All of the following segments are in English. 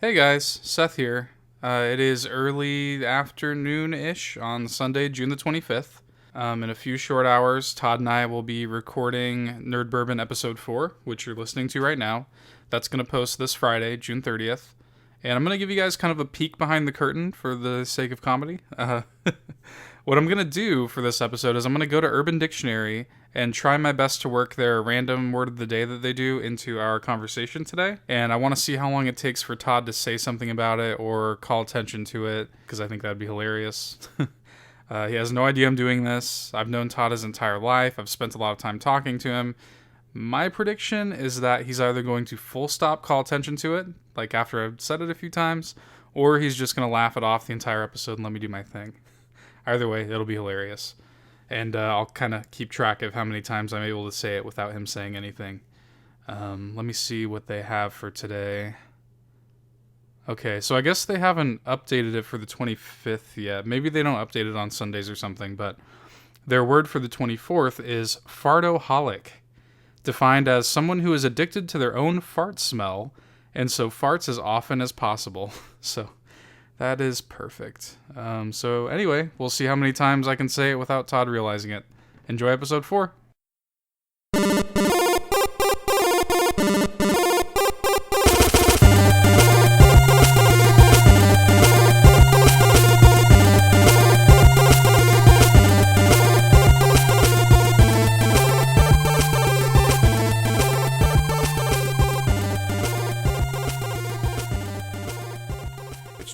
Hey guys, Seth here. It is early afternoon-ish on Sunday, June the 25th. In a few short hours, Todd and I will be recording Nerd Bourbon Episode 4, which you're listening to right now. That's going to post this Friday, June 30th. And I'm going to give you guys kind of a peek behind the curtain for the sake of comedy. What I'm going to do for this episode is I'm going to go to Urban Dictionary and try my best to work their random word of the day that they do into our conversation today. And I want to see how long it takes for Todd to say something about it or call attention to it, because I think that'd be hilarious. He has no idea I'm doing this. I've known Todd his entire life. I've spent a lot of time talking to him. My prediction is that he's either going to full stop call attention to it, like after I've said it a few times, or he's just going to laugh it off the entire episode and let me do my thing. Either way, it'll be hilarious. And I'll kind of keep track of how many times I'm able to say it without him saying anything. Let me see what they have for today. Okay, so I guess they haven't updated it for the 25th yet. Maybe they don't update it on Sundays or something, but their word for the 24th is fartoholic, defined as someone who is addicted to their own fart smell, and so farts as often as possible. So that is perfect. So anyway, we'll see how many times I can say it without Todd realizing it. Enjoy episode 4.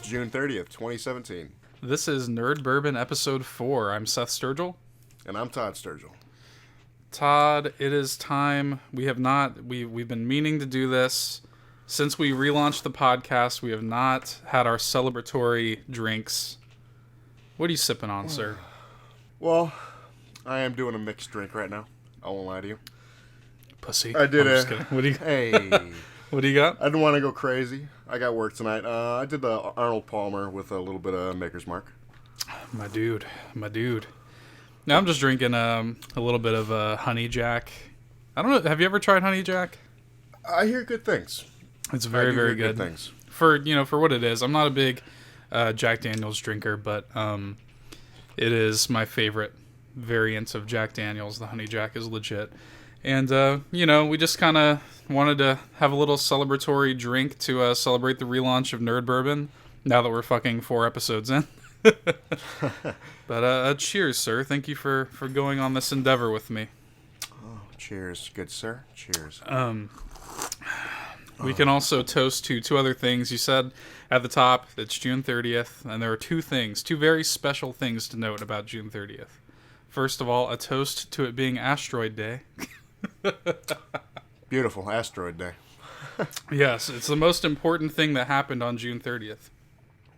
June 30th, 2017. This is Nerd Bourbon Episode 4. I'm Seth Sturgill. And I'm Todd Sturgill. Todd, it is time. We've been meaning to do this. Since we relaunched the podcast, we have not had our celebratory drinks. What are you sipping on, sir? Well, I am doing a mixed drink right now. I won't lie to you. Pussy. I did Just kidding. What do you Hey. What do you got? I didn't want to go crazy. I got work tonight. I did the Arnold Palmer with a little bit of Maker's Mark. My dude. Now I'm just drinking a little bit of Honey Jack. I don't know. Have you ever tried Honey Jack? I hear good things. It's very, very good. Things. For what it is. I'm not a big Jack Daniel's drinker, but it is my favorite variant of Jack Daniel's. The Honey Jack is legit. And, we just kind of wanted to have a little celebratory drink to celebrate the relaunch of Nerd Bourbon, now that we're fucking 4 episodes in. But cheers, sir. Thank you for going on this endeavor with me. Oh, cheers, good sir. Cheers. We can also toast to 2 other things. You said at the top it's June 30th, and there are 2 very special things to note about June 30th. First of all, a toast to it being Asteroid Day. Beautiful Asteroid Day. Yes, it's the most important thing that happened on June 30th.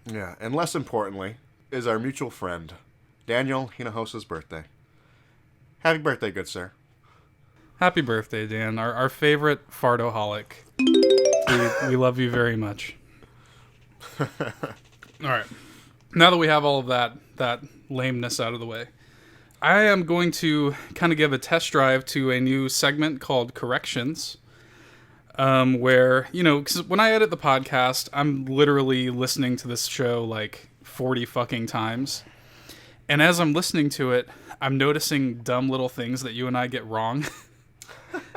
Yeah, and less importantly is our mutual friend, Daniel Hinojosa's birthday. Happy birthday, good sir. Happy birthday, Dan, our favorite fartoholic. We love you very much. All right, now that we have all of that lameness out of the way, I am going to kind of give a test drive to a new segment called Corrections, where, because when I edit the podcast, I'm literally listening to this show like 40 fucking times. And as I'm listening to it, I'm noticing dumb little things that you and I get wrong.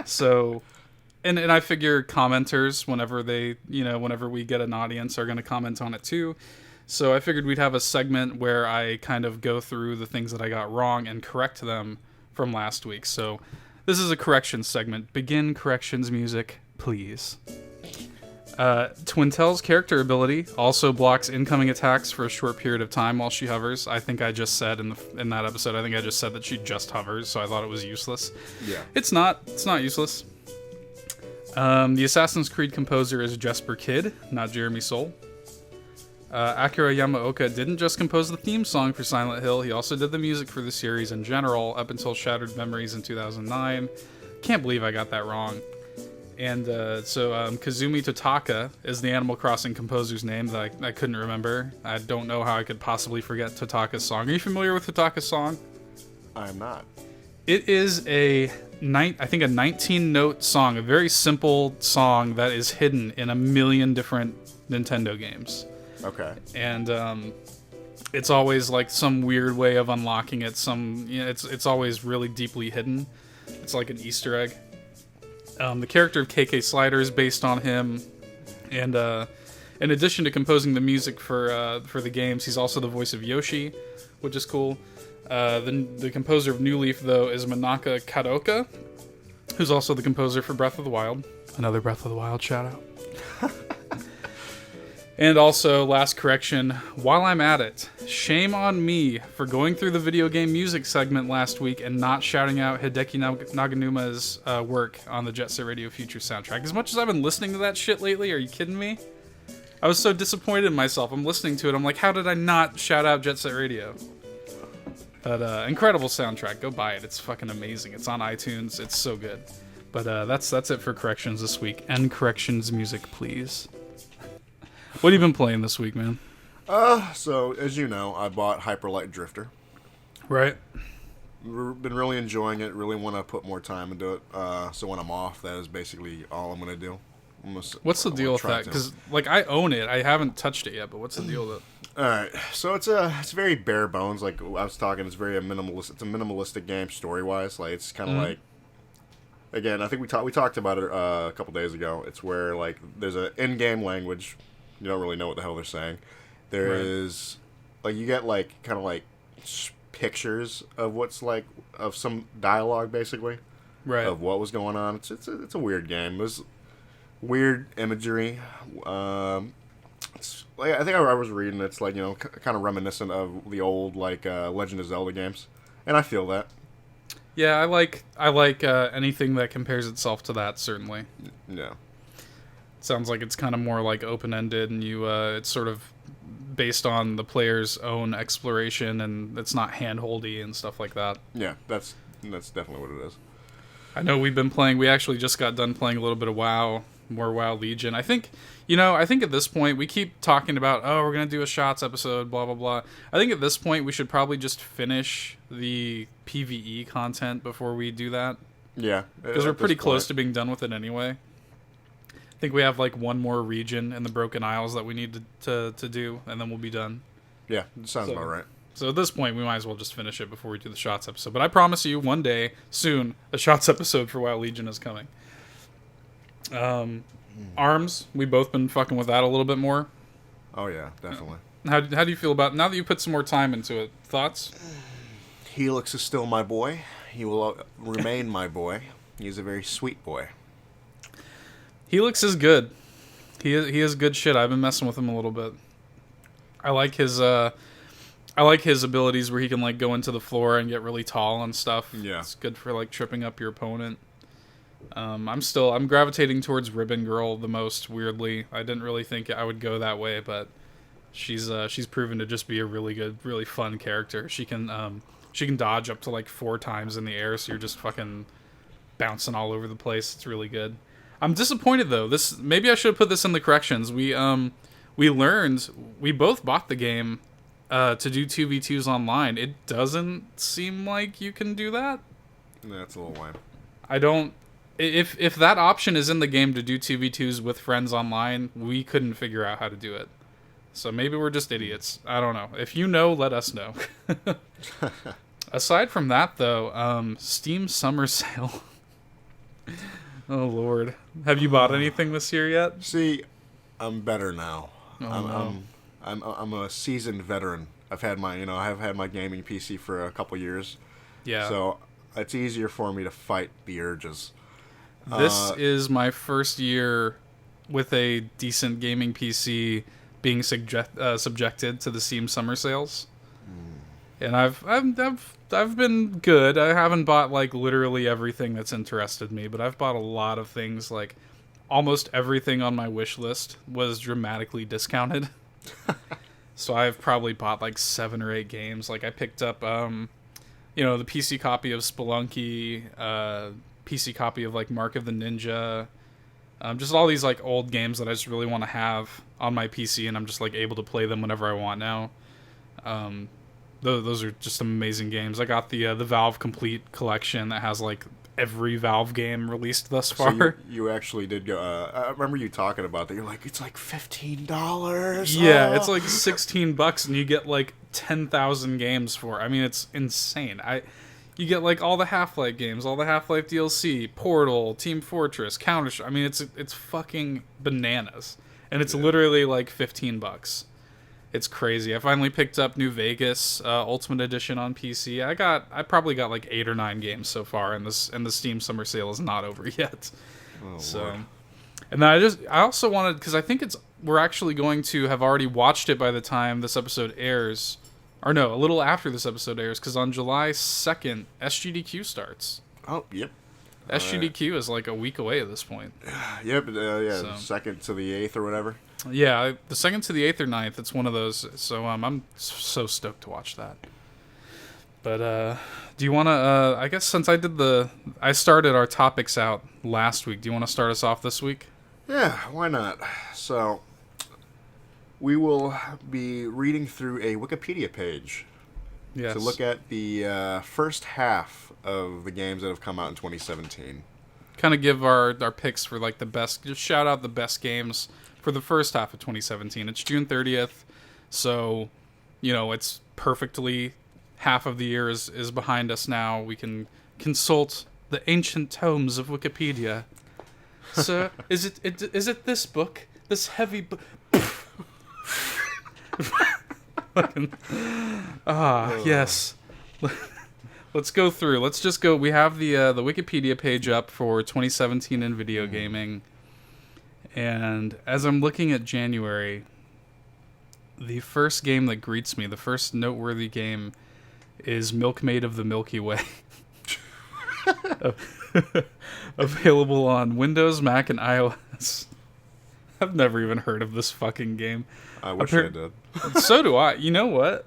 So, and I figure commenters, whenever we get an audience, are going to comment on it too. So I figured we'd have a segment where I kind of go through the things that I got wrong and correct them from last week. So this is a corrections segment. Begin corrections music, please. Twintel's character ability also blocks incoming attacks for a short period of time while she hovers. I think I just said in that episode, I think I just said that she just hovers, so I thought it was useless. Yeah. It's not useless. The Assassin's Creed composer is Jesper Kyd, not Jeremy Soule. Akira Yamaoka didn't just compose the theme song for Silent Hill, he also did the music for the series in general, up until Shattered Memories in 2009. Can't believe I got that wrong. And Kazumi Totaka is the Animal Crossing composer's name that I couldn't remember. I don't know how I could possibly forget Totaka's song. Are you familiar with Totaka's song? I'm not. It is a I think a 19-note song, a very simple song that is hidden in a million different Nintendo games. Okay. And it's always like some weird way of unlocking it. It's always really deeply hidden. It's like an Easter egg. The character of KK Slider is based on him, and in addition to composing the music for the games, he's also the voice of Yoshi, which is cool. The composer of New Leaf, though, is Manaka Kadoka, who's also the composer for Breath of the Wild. Another Breath of the Wild shout out. And also, last correction, while I'm at it, shame on me for going through the video game music segment last week and not shouting out Hideki Naganuma's work on the Jet Set Radio Future soundtrack. As much as I've been listening to that shit lately, are you kidding me? I was so disappointed in myself. I'm listening to it, I'm like, how did I not shout out Jet Set Radio? But incredible soundtrack. Go buy it. It's fucking amazing. It's on iTunes. It's so good. But that's it for corrections this week. End corrections music, please. What have you been playing this week, man? So, as you know, I bought Hyper Light Drifter. Right. Been really enjoying it. Really want to put more time into it. So when I'm off, that is basically all I'm going to do. What's the deal with that? Because, like, I own it. I haven't touched it yet, but what's the deal with it? Alright, so it's very bare bones. Like I was talking, it's very minimalist. It's a minimalistic game story-wise. Like, it's kind of like... Again, I think we talked about it a couple days ago. It's where, like, there's an in-game language... You don't really know what the hell they're saying. There is, like, you get, like, kind of, like, pictures of what's, like, of some dialogue, basically. Right. Of what was going on. It's a weird game. It was weird imagery. It's, like, I think I was reading, it's, like, you know, kind of reminiscent of the old, like, Legend of Zelda games. And I feel that. Yeah, I like anything that compares itself to that, certainly. Yeah. Sounds like it's kind of more like open-ended, and it's sort of based on the player's own exploration, and it's not hand-holdy and stuff like that. Yeah, that's definitely what it is. I know we actually just got done playing a little bit of more WoW Legion. I think at this point, we keep talking about, we're going to do a shots episode, blah, blah, blah. I think at this point, we should probably just finish the PvE content before we do that. Yeah. Because we're pretty close to being done with it anyway. I think we have like one more region in the Broken Isles that we need to do, and then we'll be done. Yeah, sounds about right. So at this point, we might as well just finish it before we do the shots episode. But I promise you, one day, soon, a shots episode for WoW Legion is coming. ARMS, we've both been fucking with that a little bit more. Oh yeah, definitely. How do you feel about, now that you put some more time into it, thoughts? Helix is still my boy. He will remain my boy. He's a very sweet boy. Helix is good. He is good shit. I've been messing with him a little bit. I like his abilities where he can like go into the floor and get really tall and stuff. Yeah. It's good for like tripping up your opponent. I'm gravitating towards Ribbon Girl the most, weirdly. I didn't really think I would go that way, but she's proven to just be a really good, really fun character. She can dodge up to like 4 times in the air, so you're just fucking bouncing all over the place. It's really good. I'm disappointed though. Maybe I should have put this in the corrections. We both bought the game to do 2v2s online. It doesn't seem like you can do that. That's a little lame. I don't. If that option is in the game to do 2v2s with friends online, we couldn't figure out how to do it. So maybe we're just idiots. I don't know. If you know, let us know. Aside from that, though, Steam Summer Sale. Oh Lord, have you bought anything this year yet? See, I'm better now. Oh, I'm a seasoned veteran. I have had my gaming PC for a couple years. Yeah. So it's easier for me to fight the urges. This is my first year with a decent gaming PC being subjected to the Steam Summer Sales, and I've been good. I haven't bought like literally everything that's interested me, but I've bought a lot of things. Like almost everything on my wish list was dramatically discounted. So I've probably bought like 7 or 8 games. Like I picked up, the PC copy of Spelunky, PC copy of like Mark of the Ninja, just all these like old games that I just really want to have on my PC, and I'm just like able to play them whenever I want now. Those are just amazing games. I got the Valve Complete collection that has like every Valve game released thus So far. you actually did go. I remember you talking about that. You're like, it's like $15. Yeah, it's like $16 and you get like 10,000 games for it. I mean, it's insane. You get like all the Half-Life games, all the Half-Life DLC, Portal, Team Fortress, Counter. I mean, it's fucking bananas, and it's literally like $15. It's crazy. I finally picked up New Vegas Ultimate Edition on PC. I probably got like 8 or 9 games so far, and the Steam Summer Sale is not over yet. Oh, so, Lord. and then I also wanted, because I think we're actually going to have already watched it by the time this episode airs. Or no, a little after this episode airs, because on July 2nd, SGDQ starts. Oh, yep. SGDQ is like a week away at this point. Yep, yeah, So. 2nd to the 8th or whatever. Yeah, the 2nd to the 8th or 9th, it's one of those. So I'm so stoked to watch that. But do you want to, I guess since I started our topics out last week, do you want to start us off this week? Yeah, why not? So, we will be reading through a Wikipedia page Yes. to look at the first half of the games that have come out in 2017. Kind of give our picks for like the best, just shout out the best games for the first half of 2017. It's June 30th, so, it's perfectly, half of the year is behind us now. We can consult the ancient tomes of Wikipedia. Sir, is it this book? This heavy book? Yes. Let's go through. Let's just go. We have the Wikipedia page up for 2017 in video gaming. And as I'm looking at January, the first game that greets me, the first noteworthy game, is MILKMAID of the Milky Way. Available on Windows, Mac, and iOS. I've never even heard of this fucking game. I wish I did. So do I. You know what?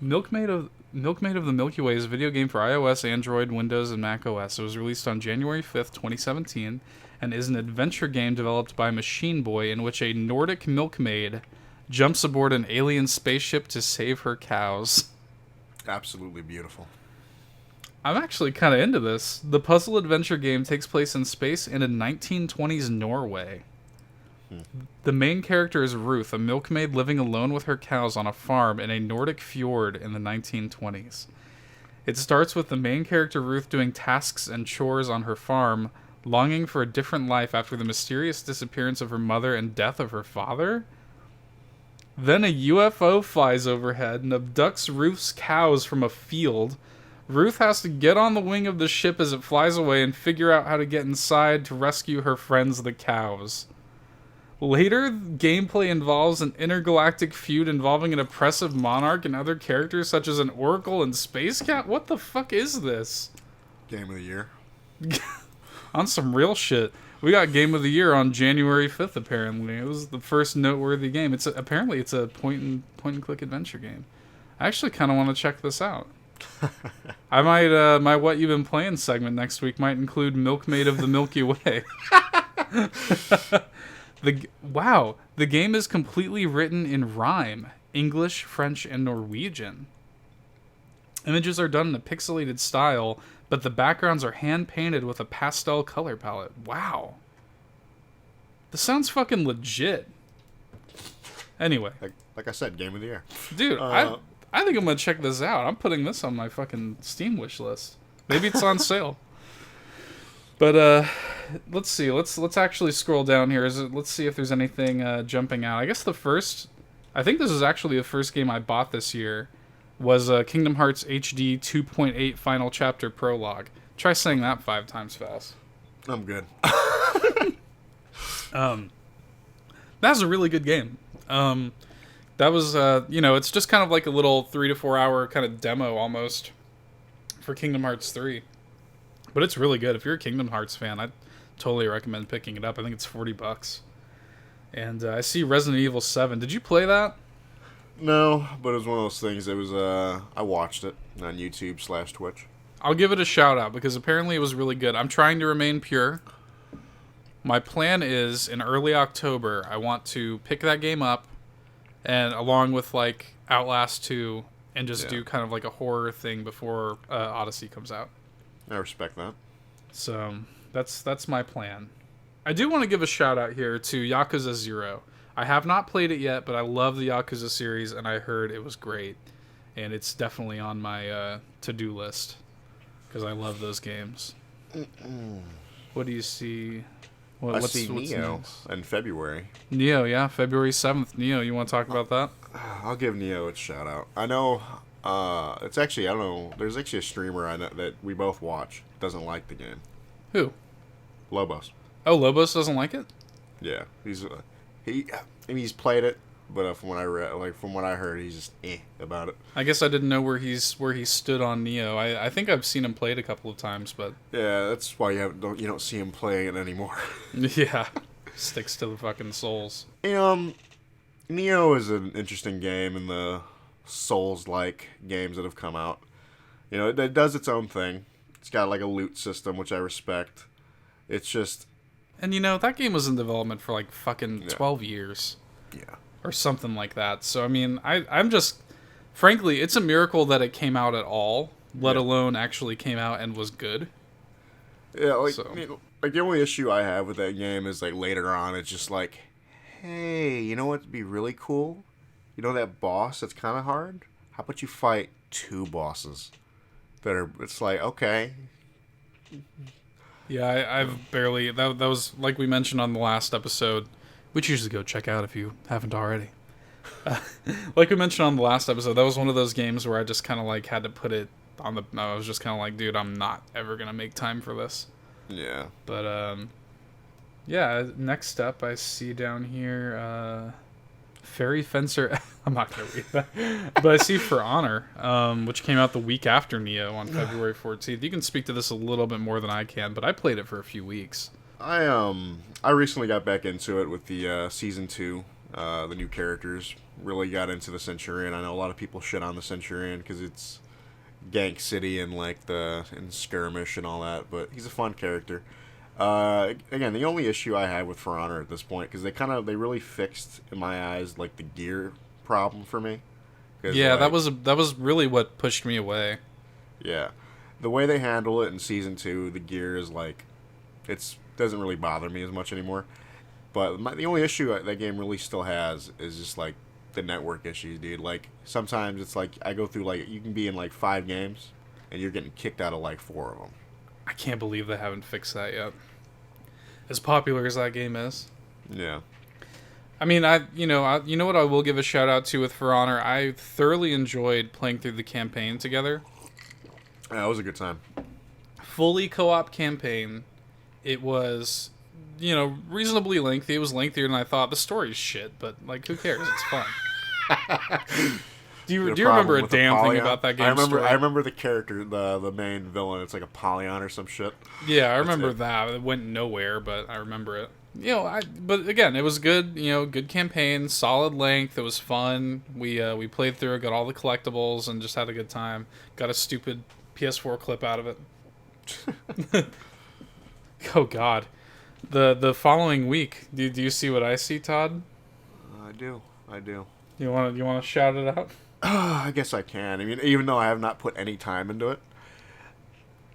MILKMAID of the Milky Way is a video game for iOS, Android, Windows, and Mac OS. It was released on January 5th, 2017, and is an adventure game developed by Machine Boy in which a Nordic milkmaid jumps aboard an alien spaceship to save her cows. Absolutely beautiful. I'm actually kind of into this. The puzzle adventure game takes place in space and in 1920s Norway. The main character is Ruth, a milkmaid living alone with her cows on a farm in a Nordic fjord in the 1920s. It starts with the main character Ruth doing tasks and chores on her farm, longing for a different life after the mysterious disappearance of her mother and death of her father. Then a UFO flies overhead and abducts Ruth's cows from a field. Ruth has to get on the wing of the ship as it flies away and figure out how to get inside to rescue her friends, the cows. Later, gameplay involves an intergalactic feud involving an oppressive monarch and other characters such as an oracle and space cat. What the fuck is this? Game of the year. On some real shit. We got Game of the Year on January 5th, apparently. It was the first noteworthy game. Apparently it's a point and click adventure game. I actually kind of want to check this out. I might, my What You've Been Playing segment next week might include MILKMAID of the Milky Way. The game is completely written in rhyme, English, French, and Norwegian. Images are done in a pixelated style, but the backgrounds are hand-painted with a pastel color palette. Wow. This sounds fucking legit. Anyway. Like I said, Game of the Year. Dude, I think I'm going to check this out. I'm putting this on my fucking Steam wish list. Maybe it's on sale. But let's see. Let's actually scroll down here. Let's see if there's anything jumping out. I guess I think this is actually the first game I bought this year, was Kingdom Hearts HD 2.8 Final Chapter Prologue. Try saying that 5 times fast. I'm good. That's a really good game. That was, it's just kind of like a little 3 to 4 hour kind of demo almost for Kingdom Hearts 3. But it's really good. If you're a Kingdom Hearts fan, I'd totally recommend picking it up. I think it's $40. And I see Resident Evil 7. Did you play that? No, but it was one of those things. It was, I watched it on YouTube/Twitch. I'll give it a shout out because apparently it was really good. I'm trying to remain pure. My plan is in early October, I want to pick that game up and along with like Outlast 2 and just do kind of like a horror thing before Odyssey comes out. I respect that. So that's my plan. I do want to give a shout out here to Yakuza 0. I have not played it yet, but I love the Yakuza series, and I heard it was great. And it's definitely on my to-do list, because I love those games. What do you see? I see Neo in February. Neo, yeah, February 7th. Neo, you want to talk about that? I'll give Neo a shout out. I know, it's actually, I don't know, there's actually a streamer I know that we both watch doesn't like the game. Who? Lobos. Oh, Lobos doesn't like it? Yeah, he's played it, but from what I heard, he's just about it. I guess I didn't know where he stood on Neo. I think I've seen him play it a couple of times, but yeah, that's why you don't see him playing it anymore. Yeah, sticks to the fucking Souls. Neo is an interesting game in the Souls-like games that have come out. It does its own thing. It's got like a loot system, which I respect. It's just... And that game was in development for like fucking 12 years. Yeah. Or something like that. So, I mean, I'm just... Frankly, it's a miracle that it came out at all, let alone actually came out and was good. Yeah, the only issue I have with that game is, like, later on, it's just like, hey, you know what would be really cool? That boss that's kind of hard? How about you fight 2 bosses? It's like, okay. Yeah, I've barely... That was, like we mentioned on the last episode, which you should go check out if you haven't already. Like we mentioned on the last episode, that was one of those games where I just kind of, like, had to put it on the... I was just kind of like, dude, I'm not ever going to make time for this. Yeah. But, yeah, next up I see down here... Fairy Fencer. I'm not gonna read that, but I see For Honor, which came out the week after Neo on February 14th. You can speak to this a little bit more than I can, but I played it for a few weeks. I recently got back into it with the season 2. The new characters really got into the Centurion. I know a lot of people shit on the Centurion because it's Gank City and and skirmish and all that, but he's a fun character. Again, the only issue I have with For Honor at this point, because they really fixed, in my eyes, like, the gear problem for me. Yeah, that was really what pushed me away. Yeah. The way they handle it in Season 2, the gear is, like, doesn't really bother me as much anymore. But the only issue that game really still has is just, like, the network issues, dude. Like, sometimes it's, like, I go through, like, you can be in, like, 5 games, and you're getting kicked out of, like, 4 of them. I can't believe they haven't fixed that yet. As popular as that game is. Yeah. I mean, you know what I will give a shout out to with For Honor? I thoroughly enjoyed playing through the campaign together. Yeah, it was a good time. Fully co-op campaign. It was, reasonably lengthy. It was lengthier than I thought. The story's shit, but, like, who cares? It's fun. Do you remember a damn thing about that game? I remember the character, the main villain. It's like a Polyon or some shit. Yeah, I remember that. It went nowhere, but I remember it. But again, it was good. Good campaign, solid length. It was fun. We played through it, got all the collectibles, and just had a good time. Got a stupid PS4 clip out of it. Oh God, the following week. Do you see what I see, Todd? I do. You want to shout it out? I guess I can. I mean, even though I have not put any time into it.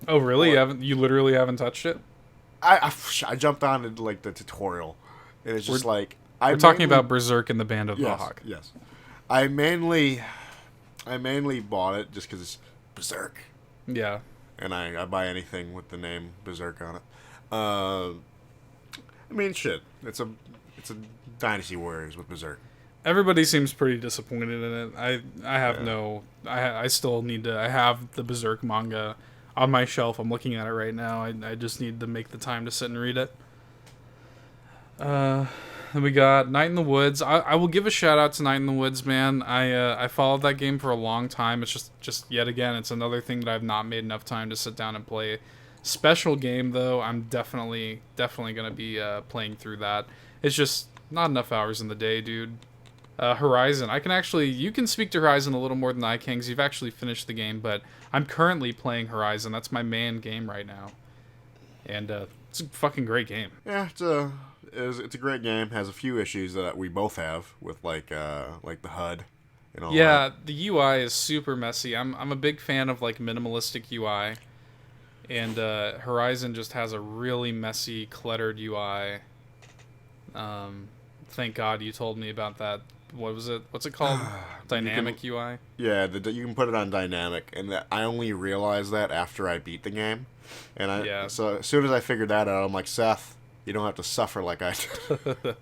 Oh, really? You literally haven't touched it? I jumped on into, like, the tutorial, and it's just like... We're talking about Berserk and the Band of Mohawk. Yes. I mainly bought it just because it's Berserk. Yeah. And I buy anything with the name Berserk on it. I mean, shit. It's a Dynasty Warriors with Berserk. Everybody seems pretty disappointed in it. I have I still need to... I have the Berserk manga on my shelf. I'm looking at it right now. I just need to make the time to sit and read it. Then we got Night in the Woods. I will give a shout out to Night in the Woods, man. I followed that game for a long time. It's just yet again, it's another thing that I've not made enough time to sit down and play. Special game, though. I'm definitely going to be playing through that. It's just not enough hours in the day, dude. Horizon. You can speak to Horizon a little more than I can because you've actually finished the game, but I'm currently playing Horizon. That's my main game right now. And it's a fucking great game. Yeah, it's a great game. Has a few issues that we both have with like the HUD and all that. Yeah, the UI is super messy. I'm a big fan of like minimalistic UI. And Horizon just has a really messy, cluttered UI. Thank God you told me about that. What was it? What's it called? Dynamic UI? Yeah, you can put it on dynamic, and I only realized that after I beat the game. And so as soon as I figured that out, I'm like, Seth, you don't have to suffer like I did.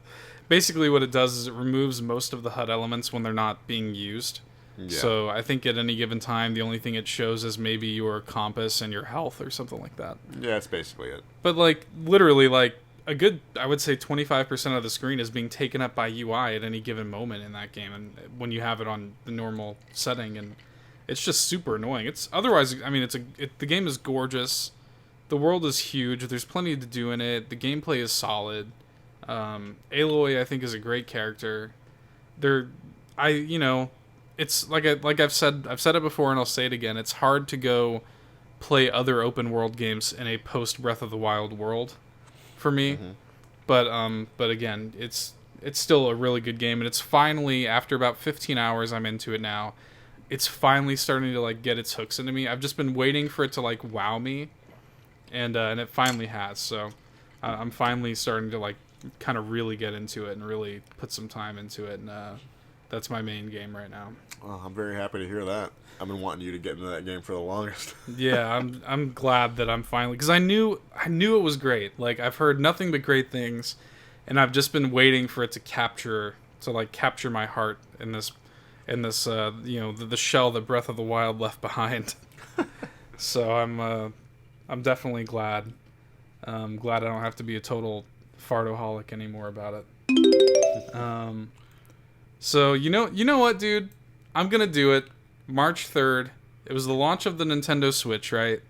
Basically what it does is it removes most of the HUD elements when they're not being used. Yeah. So I think at any given time, the only thing it shows is maybe your compass and your health or something like that. Yeah, that's basically it. But, like, literally, like, a good, I would say 25% of the screen is being taken up by UI at any given moment in that game, and when you have it on the normal setting, and it's just super annoying. It's otherwise, I mean, the game is gorgeous, the world is huge, there's plenty to do in it, the gameplay is solid. Aloy, I think, is a great character. It's like I've said it before, and I'll say it again. It's hard to go play other open world games in a post Breath of the Wild world for me. Mm-hmm. But again, it's still a really good game, and it's finally, after about 15 hours, I'm into it now. It's finally starting to like get its hooks into me. I've just been waiting for it to like wow me, and it finally has. So I'm finally starting to like kind of really get into it and really put some time into it, and that's my main game right now. Well, I'm very happy to hear that. I've been wanting you to get into that game for the longest. Yeah, I'm glad that I'm finally, because I knew it was great. Like, I've heard nothing but great things, and I've just been waiting for it to capture my heart in this the shell that Breath of the Wild left behind. So I'm definitely glad. I'm glad I don't have to be a total fartoholic anymore about it. So you know what, dude? I'm gonna do it. March 3rd. It was the launch of the Nintendo Switch, right?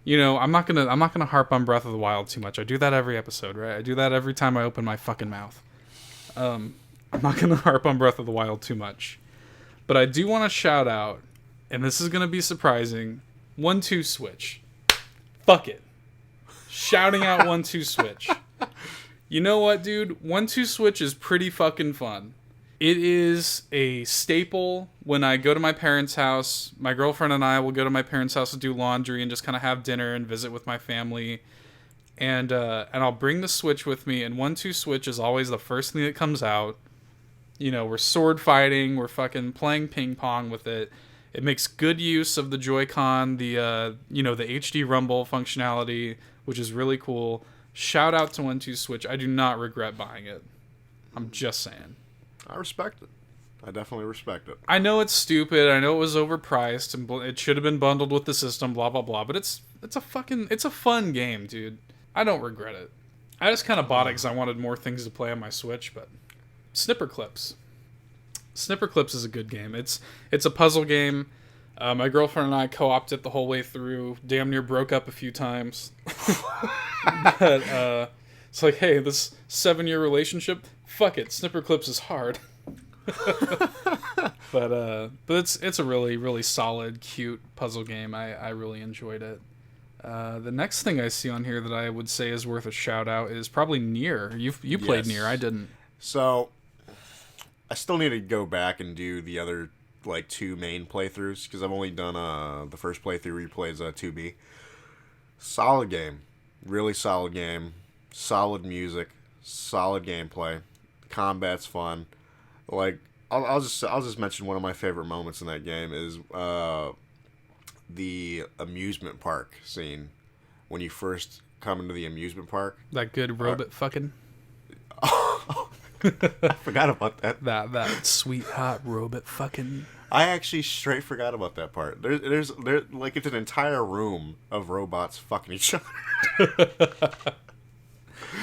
You know, I'm not gonna harp on Breath of the Wild too much. I do that every episode, right? I do that every time I open my fucking mouth. I'm not gonna harp on Breath of the Wild too much, but I do want to shout out, and this is gonna be surprising. 1-2 Switch. Fuck it. Shouting out 1-2 Switch. You know what, dude? 1-2 Switch is pretty fucking fun. It is a staple when I go to my parents' house. My girlfriend and I will go to my parents' house to do laundry and just kind of have dinner and visit with my family. And I'll bring the Switch with me, and 1-2 Switch is always the first thing that comes out. You know, we're sword fighting, we're fucking playing ping pong with it. It makes good use of the Joy-Con, the HD Rumble functionality, which is really cool. Shout out to 1-2 Switch. I do not regret buying it. I'm just saying. I respect it. I definitely respect it. I know it's stupid. I know it was overpriced, and it should have been bundled with the system. Blah blah blah. But it's a fun game, dude. I don't regret it. I just kind of bought it because I wanted more things to play on my Switch. But Snipper Clips is a good game. It's a puzzle game. My girlfriend and I co-opted it the whole way through. Damn near broke up a few times. But it's like, hey, this 7-year relationship. Fuck it, Snipper Clips is hard. but it's a really, really solid, cute puzzle game. I really enjoyed it. The next thing I see on here that I would say is worth a shout out is probably Nier. You played Nier, I didn't. So I still need to go back and do the other like 2 main playthroughs because I've only done the first playthrough where you play as 2B. Solid game, really solid game, solid music, solid gameplay. Combat's fun. Like I'll just mention one of my favorite moments in that game is the amusement park scene when you first come into the amusement park. That good robot fucking. I forgot about that. That sweet hot robot fucking. I actually straight forgot about that part. There's like it's an entire room of robots fucking each other.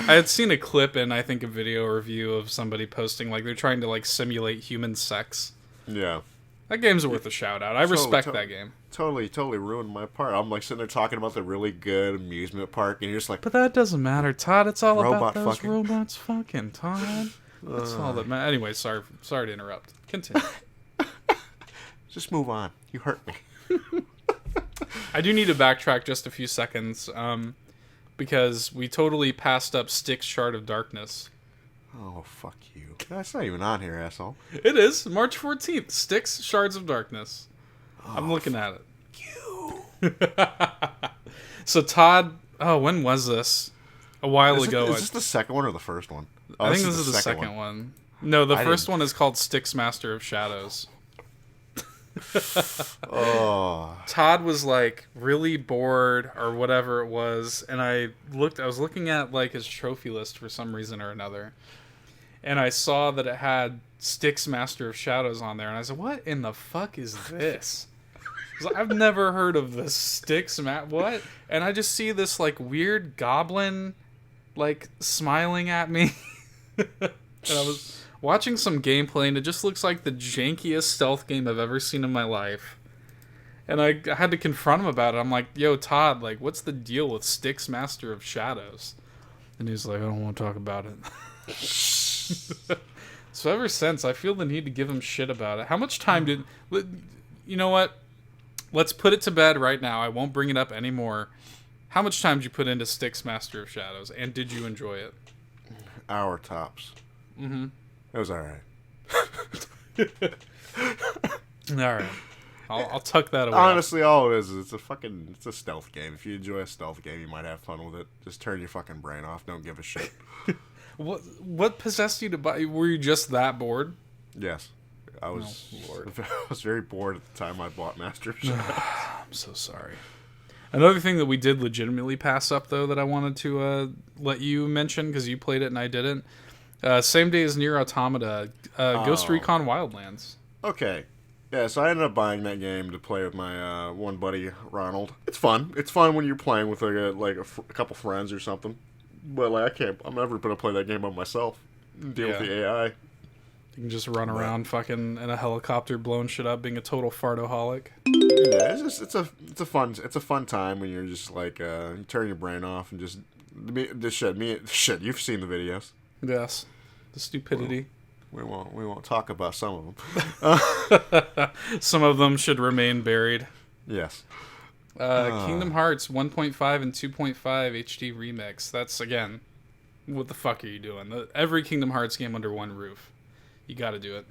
I had seen a clip and I think a video review of somebody posting like they're trying to like simulate human sex. Yeah. That game's worth a shout out. I respect that game. Totally ruined my part. I'm like sitting there talking about the really good amusement park and you're just like, but that doesn't matter, Todd. It's all about those robots fucking, Todd. That's all that matters. Anyway, sorry to interrupt. Continue. Just move on. You hurt me. I do need to backtrack just a few seconds. Because we totally passed up Styx Shard of Darkness. Oh, fuck you. That's not even on here, asshole. It is. March 14th. Styx Shards of Darkness. I'm looking at it. You. So Todd, when was this? A while ago. Is this the second one or the first one? Oh, I think this is the second one. No, the first one is called Styx Master of Shadows. Oh. Todd was like really bored or whatever it was, and I was looking at like his trophy list for some reason or another, and I saw that it had Styx Master of Shadows on there, and I said, "What in the fuck is this?" I've never heard of this Styx what? And I just see this like weird goblin like smiling at me. And I was watching some gameplay and it just looks like the jankiest stealth game I've ever seen in my life. And I had to confront him about it. I'm like, yo, Todd, like, what's the deal with Styx Master of Shadows? And he's like, I don't want to talk about it. So ever since, I feel the need to give him shit about it. How much time did... You know what? Let's put it to bed right now. I won't bring it up anymore. How much time did you put into Styx Master of Shadows? And did you enjoy it? Hour tops. Mm-hmm. It was alright. Alright. I'll tuck that away. Honestly, all it is it's a stealth game. If you enjoy a stealth game, you might have fun with it. Just turn your fucking brain off. Don't give a shit. What possessed you to buy? Were you just that bored? Yes. I was very bored at the time I bought Master of Shadows. I'm so sorry. Another thing that we did legitimately pass up, though, that I wanted to let you mention, because you played it and I didn't. Same day as Nier Automata, Ghost Recon Wildlands. Okay. Yeah, so I ended up buying that game to play with my one buddy, Ronald. It's fun. It's fun when you're playing with a couple friends or something. But like, I'm never going to play that game by myself. Deal with the AI. You can just run around fucking in a helicopter blowing shit up, being a total fartoholic. Yeah, it's a fun time when you're just like you turn your brain off and just shit. You've seen the videos. Yes, the stupidity. We won't talk about some of them. Some of them should remain buried. Yes. Kingdom Hearts 1.5 and 2.5 HD remix. That's again, what the fuck are you doing? Every Kingdom Hearts game under one roof. You got to do it.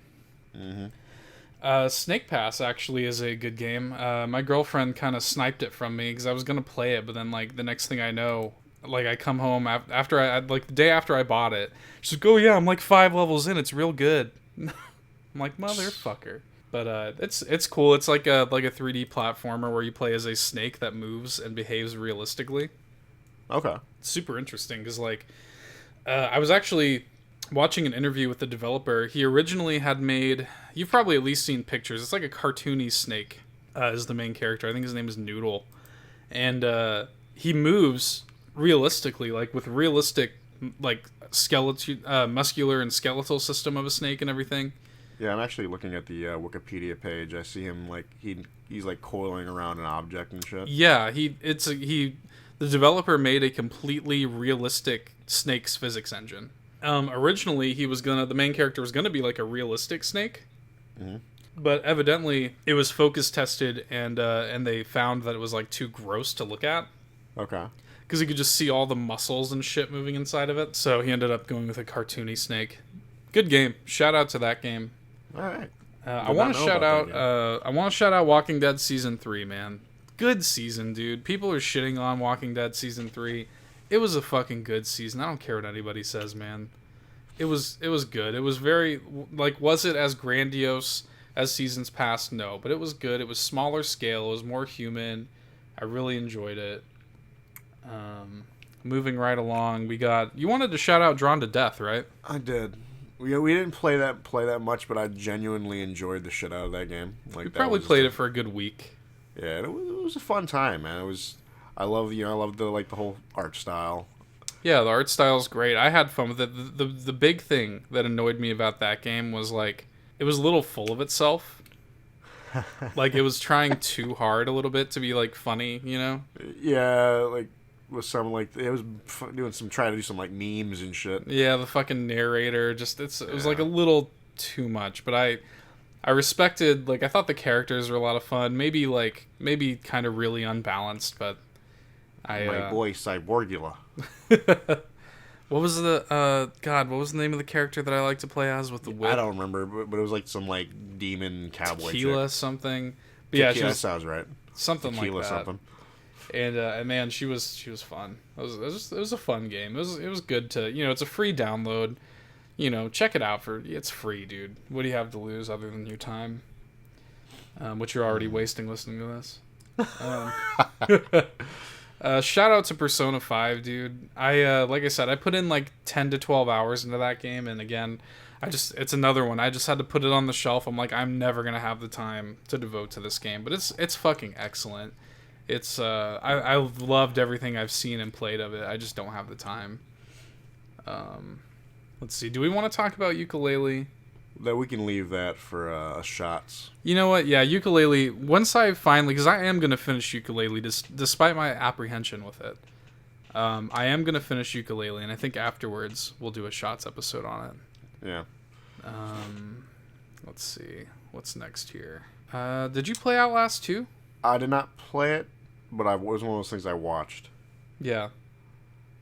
Mm-hmm. Snake Pass actually is a good game. My girlfriend kind of sniped it from me because I was gonna play it, but then like the next thing I know, like I come home after I like the day after I bought it. She's like, "Oh yeah, I'm like 5 levels in. It's real good." I'm like, motherfucker. But it's cool. It's like a 3D platformer where you play as a snake that moves and behaves realistically. Okay. It's super interesting because like I was actually watching an interview with the developer. He originally had made... You've probably at least seen pictures. It's like a cartoony snake is the main character. I think his name is Noodle. And he moves realistically, like with realistic like skeleton, muscular and skeletal system of a snake and everything. Yeah, I'm actually looking at the Wikipedia page. I see him like he's like coiling around an object and shit. Yeah, the developer made a completely realistic snake's physics engine. Originally, the main character was gonna be like a realistic snake, but evidently it was focus tested and they found that it was like too gross to look at. Okay. Because you could just see all the muscles and shit moving inside of it. So he ended up going with a cartoony snake. Good game. Shout out to that game. All right. I want to shout out Walking Dead Season 3, man. Good season, dude. People are shitting on Walking Dead Season 3. It was a fucking good season. I don't care what anybody says, man. It was good. It was very, like, was it as grandiose as seasons past? No, but it was good. It was smaller scale. It was more human. I really enjoyed it. Moving right along, you wanted to shout out Drawn to Death, right? I did. We didn't play that much, but I genuinely enjoyed the shit out of that game. Like, we probably played it for a good week. Yeah, it was a fun time, man. I love the whole art style. Yeah, the art style's great. I had fun with it. The big thing that annoyed me about that game was like it was a little full of itself. Like it was trying too hard a little bit to be like funny, you know? Yeah, like with some like it was trying to do some like memes and shit. Yeah, the fucking narrator it was like a little too much, but I respected, like I thought the characters were a lot of fun. Maybe kind of really unbalanced, but my boy Cyborgula. What was the name of the character that I like to play as with the whip? I don't remember, but it was like some like demon cowboy Tequila chick. Something. But yeah, Tequila sounds right. Something Tequila like that. Something. And man, she was fun. It was a fun game. It was good to, it's a free download. Check it out it's free, dude. What do you have to lose other than your time? Which you're already wasting listening to this. Shout out to Persona 5, dude. Like I said, I put in like 10 to 12 hours into that game, and again, it's another one. I just had to put it on the shelf. I'm like, I'm never gonna have the time to devote to this game, but it's fucking excellent. It's I loved everything I've seen and played of it. I just don't have the time. Let's see. Do we want to talk about ukulele? That we can leave that for shots. You know what? Yeah, ukulele. Once I finally, because I am gonna finish ukulele, despite my apprehension with it. I am gonna finish ukulele, and I think afterwards we'll do a shots episode on it. Yeah. Let's see. What's next here? Did you play Outlast 2? I did not play it, but it was one of those things I watched. Yeah.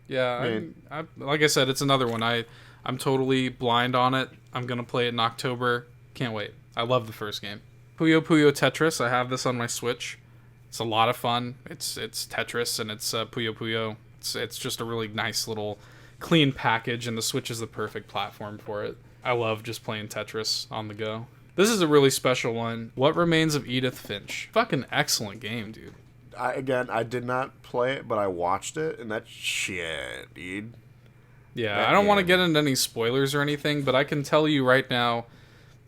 Yeah. I like I said, it's another one. I'm totally blind on it. I'm going to play it in October. Can't wait. I love the first game. Puyo Puyo Tetris. I have this on my Switch. It's a lot of fun. It's Tetris and it's Puyo Puyo. It's just a really nice little clean package, and the Switch is the perfect platform for it. I love just playing Tetris on the go. This is a really special one. What Remains of Edith Finch. Fucking excellent game, dude. I did not play it, but I watched it, and that shit, dude. Yeah, I don't want to get into any spoilers or anything, but I can tell you right now,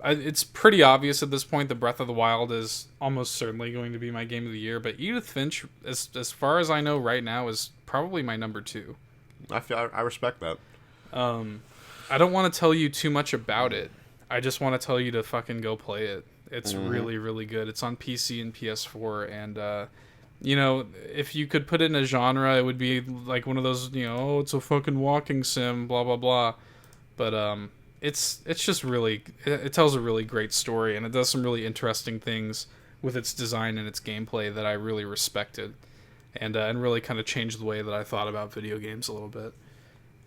it's pretty obvious at this point that Breath of the Wild is almost certainly going to be my game of the year, but Edith Finch, as far as I know right now, is probably my number 2. I respect that. I don't want to tell you too much about it. I just want to tell you to fucking go play it. It's really, really good. It's on PC and PS4, and if you could put it in a genre, it would be like one of those, it's a fucking walking sim, blah blah blah. But it's just really, it tells a really great story, and it does some really interesting things with its design and its gameplay that I really respected, and really kind of changed the way that I thought about video games a little bit.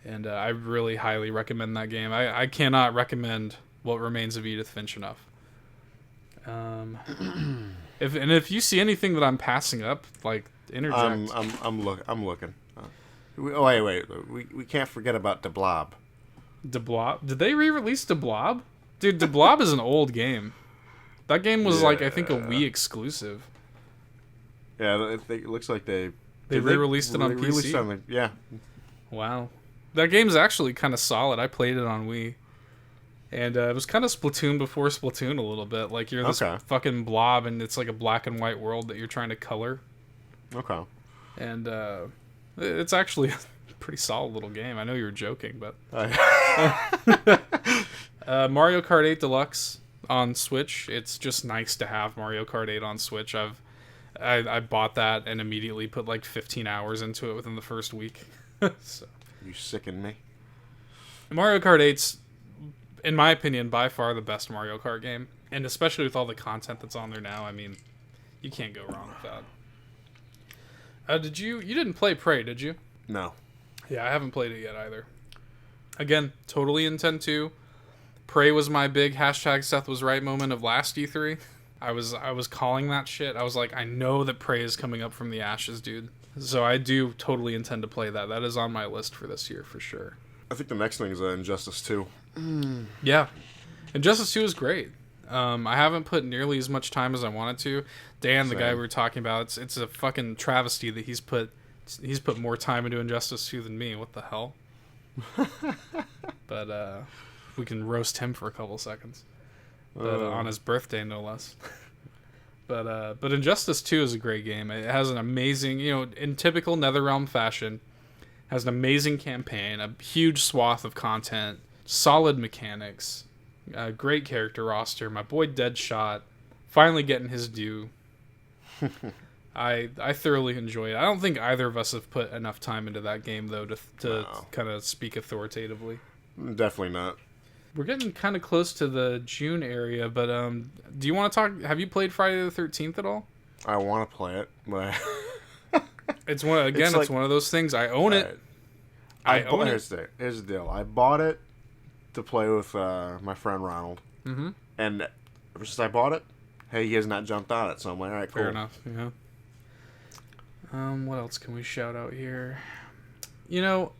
And I really highly recommend that game. I cannot recommend What Remains of Edith Finch enough. If you see anything that I'm passing up, like, interject. I'm looking. Wait. We can't forget about The Blob. The Blob? Did they re-release The Blob? Dude, The Blob is an old game. That game was I think a Wii exclusive. Yeah, it looks like they re-released it on PC. Yeah. Wow. That game's actually kind of solid. I played it on Wii. And it was kind of Splatoon before Splatoon a little bit. Like, you're this fucking blob, and it's like a black and white world that you're trying to color. Okay. And it's actually a pretty solid little game. I know you were joking, but... Mario Kart 8 Deluxe on Switch. It's just nice to have Mario Kart 8 on Switch. I bought that and immediately put like 15 hours into it within the first week. So. You sicken me. Mario Kart 8's, in my opinion, by far the best Mario Kart game. And especially with all the content that's on there now, I mean, you can't go wrong with that. You didn't play Prey, did you? No. Yeah, I haven't played it yet either. Again, totally intend to. Prey was my big #Seth was right moment of last E3. I was calling that shit. I was like, I know that Prey is coming up from the ashes, dude. So I do totally intend to play that. That is on my list for this year for sure. I think the next thing is Injustice 2. Yeah. Injustice 2 is great. I haven't put nearly as much time as I wanted to. Dan, the guy we were talking about, it's a fucking travesty that he's put more time into Injustice 2 than me. What the hell? But we can roast him for a couple seconds. But on his birthday, no less. But Injustice 2 is a great game. It has an amazing, in typical NetherRealm fashion, has an amazing campaign, a huge swath of content, solid mechanics, a great character roster. My boy Deadshot finally getting his due. I thoroughly enjoy it. I don't think either of us have put enough time into that game, though, to kind of speak authoritatively. Definitely not. We're getting kind of close to the June area, but do you want to talk? Have you played Friday the 13th at all? I want to play it, but it's one of those things. I own it. I own it. Here's the deal. I bought it to play with my friend Ronald, and ever since I bought it, hey, he has not jumped on it. So I'm like, all right, cool. Fair enough. Yeah. What else can we shout out here? You know,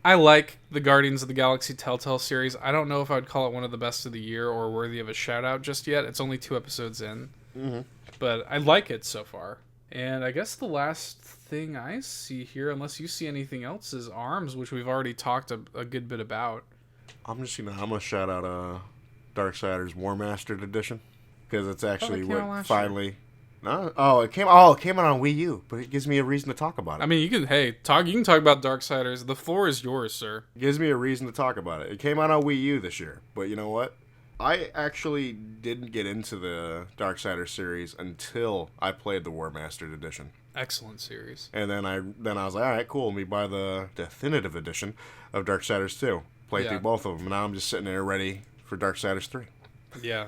I like the Guardians of the Galaxy Telltale series. I don't know if I would call it one of the best of the year or worthy of a shout out just yet. It's only 2 episodes in. Mm-hmm. But I like it so far. And I guess the last thing I see here, unless you see anything else, is ARMS, which we've already talked a good bit about. I'm gonna shout out Darksiders War Mastered Edition because it's actually what finally. No, it came out on Wii U, but it gives me a reason to talk about it. I mean, you can talk about Darksiders. The floor is yours, sir. It gives me a reason to talk about it. It came out on Wii U this year, but you know what? I actually didn't get into the Darksiders series until I played the War Mastered Edition. Excellent series. And then I was like, all right, cool. Let me buy the definitive edition of Darksiders 2. Played through both of them, and now I'm just sitting there ready for Darksiders 3. Yeah,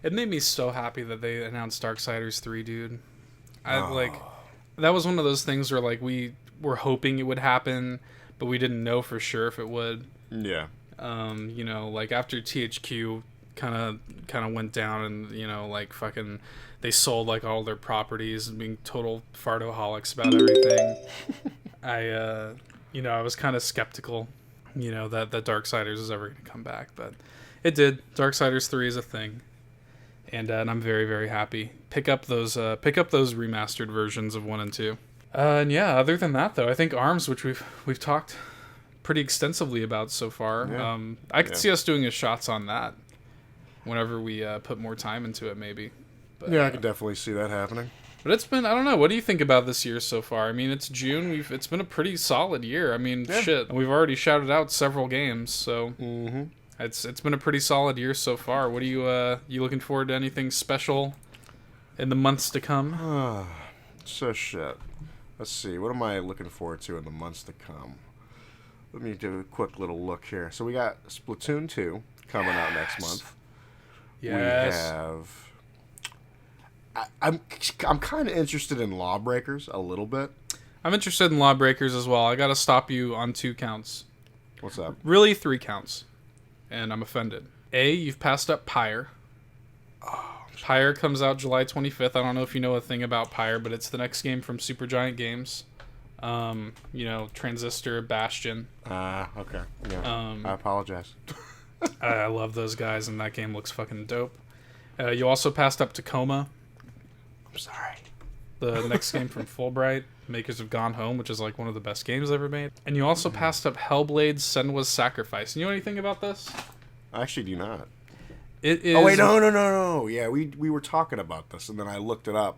it made me so happy that they announced Darksiders 3, dude. That was one of those things where like we were hoping it would happen, but we didn't know for sure if it would. Yeah. Like after THQ kind of went down and, like fucking they sold like all their properties and being total fartoholics about everything. I was kind of skeptical, that Darksiders is ever going to come back, but it did. Darksiders 3 is a thing. And I'm very, very happy. Pick up those remastered versions of 1 and 2. And yeah, other than that though, I think ARMS, which we've talked pretty extensively about so far. Yeah. I could see us doing a shots on that whenever we put more time into it, maybe. But, I could definitely see that happening. But it's been, I don't know, what do you think about this year so far? I mean, it's June. It's been a pretty solid year. I mean, shit. We've already shouted out several games, so it's been a pretty solid year so far. What are you looking forward to anything special in the months to come? So shit. Let's see. What am I looking forward to in the months to come? Let me do a quick little look here. So we got Splatoon 2 coming out next month. Yes. We have... I'm kind of interested in Lawbreakers a little bit. I'm interested in Lawbreakers as well. I got to stop you on 2 counts. What's up? Really 3 counts. And I'm offended. A, you've passed up Pyre. Pyre comes out July 25th. I don't know if you know a thing about Pyre, but it's the next game from Supergiant Games. Transistor, Bastion. Okay. Yeah. I apologize. I love those guys, and that game looks fucking dope. You also passed up Tacoma. I'm sorry. The next game from Fulbright, makers of Gone Home, which is like one of the best games ever made. And you also passed up Hellblade: Senua's Sacrifice. You know anything about this? I actually do not. It is... Oh, wait, no. Yeah, we were talking about this, and then I looked it up.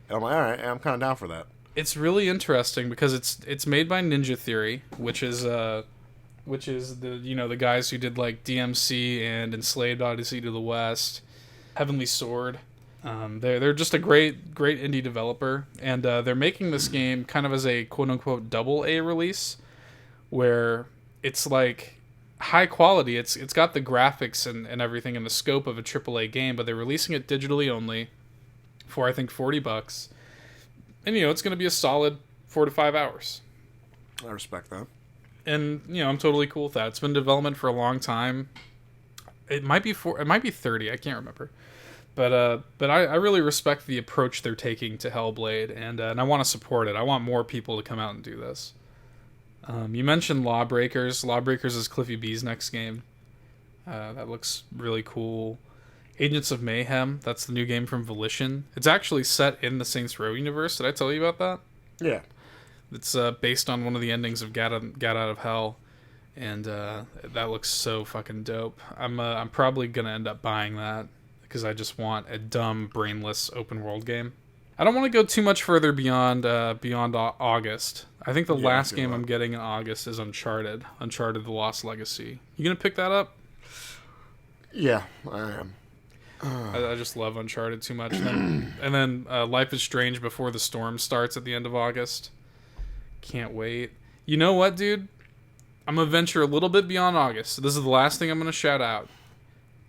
And I'm like, all right, I'm kind of down for that. It's really interesting because it's made by Ninja Theory, which is the the guys who did like DMC and Enslaved: Odyssey to the West, Heavenly Sword. They're just a great indie developer, and they're making this game kind of as a quote unquote double A release, where it's like high quality. It's got the graphics and everything in the scope of a AAA game, but they're releasing it digitally only for I think $40. And it's going to be a solid 4 to 5 hours. I respect that. And I'm totally cool with that. It's been in development for a long time. It might be 30. I can't remember. But I really respect the approach they're taking to Hellblade, and I want to support it. I want more people to come out and do this. You mentioned Lawbreakers. Lawbreakers is Cliffy B's next game. That looks really cool. Agents of Mayhem. That's the new game from Volition. It's actually set in the Saints Row universe. Did I tell you about that? Yeah. It's based on one of the endings of Gat Out of Hell, and that looks so fucking dope. I'm probably gonna end up buying that because I just want a dumb, brainless open world game. I don't want to go too much further beyond August. I think the last game I'm getting in August is Uncharted. Uncharted: The Lost Legacy. You gonna pick that up? Yeah, I am. I just love Uncharted too much. And then Life is Strange Before the Storm starts at the end of August. Can't wait. You know what, dude? I'm going to venture a little bit beyond August. So this is the last thing I'm going to shout out.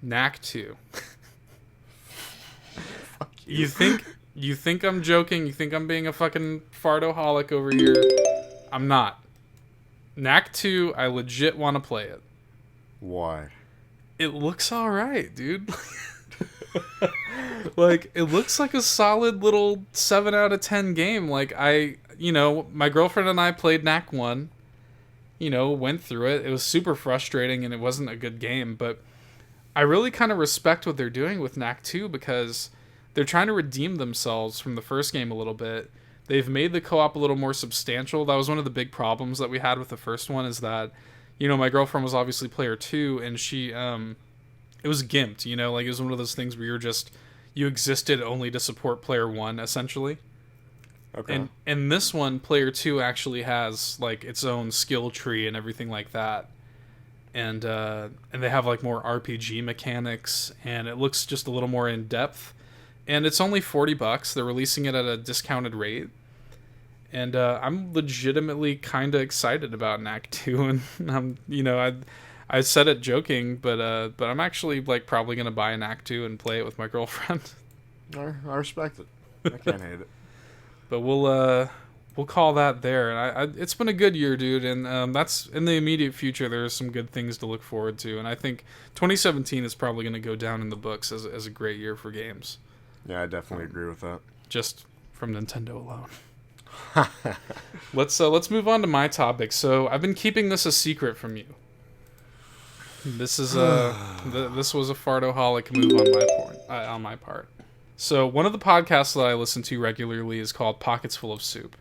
Knack 2. Fuck you. You think I'm joking? You think I'm being a fucking fartoholic over here? I'm not. Knack 2, I legit want to play it. Why? It looks alright, dude. Like, it looks like a solid little 7 out of 10 game. Like, my girlfriend and I played Knack 1, went through it. It was super frustrating and it wasn't a good game, but I really kind of respect what they're doing with Knack 2 because they're trying to redeem themselves from the first game a little bit. They've made the co-op a little more substantial. That was one of the big problems that we had with the first one, is that, my girlfriend was obviously player 2, and she, it was gimped, like it was one of those things where you existed only to support player 1, essentially. Okay. And this one, player 2 actually has, like, its own skill tree and everything like that. And they have, like, more RPG mechanics, and it looks just a little more in-depth. And it's only $40. They're releasing it at a discounted rate. And I'm legitimately kind of excited about Knack 2. And I said it joking, but I'm actually, like, probably gonna buy Knack 2 and play it with my girlfriend. I respect it. I can't hate it. But we'll call that there. And it's been a good year, dude. And that's in the immediate future. There's some good things to look forward to. And I think 2017 is probably gonna go down in the books as a great year for games. Yeah, I definitely agree with that. Just from Nintendo alone. Let's move on to my topic. So I've been keeping this a secret from you. This is this was a fartoholic move on my part. So one of the podcasts that I listen to regularly is called Pockets Full of Soup,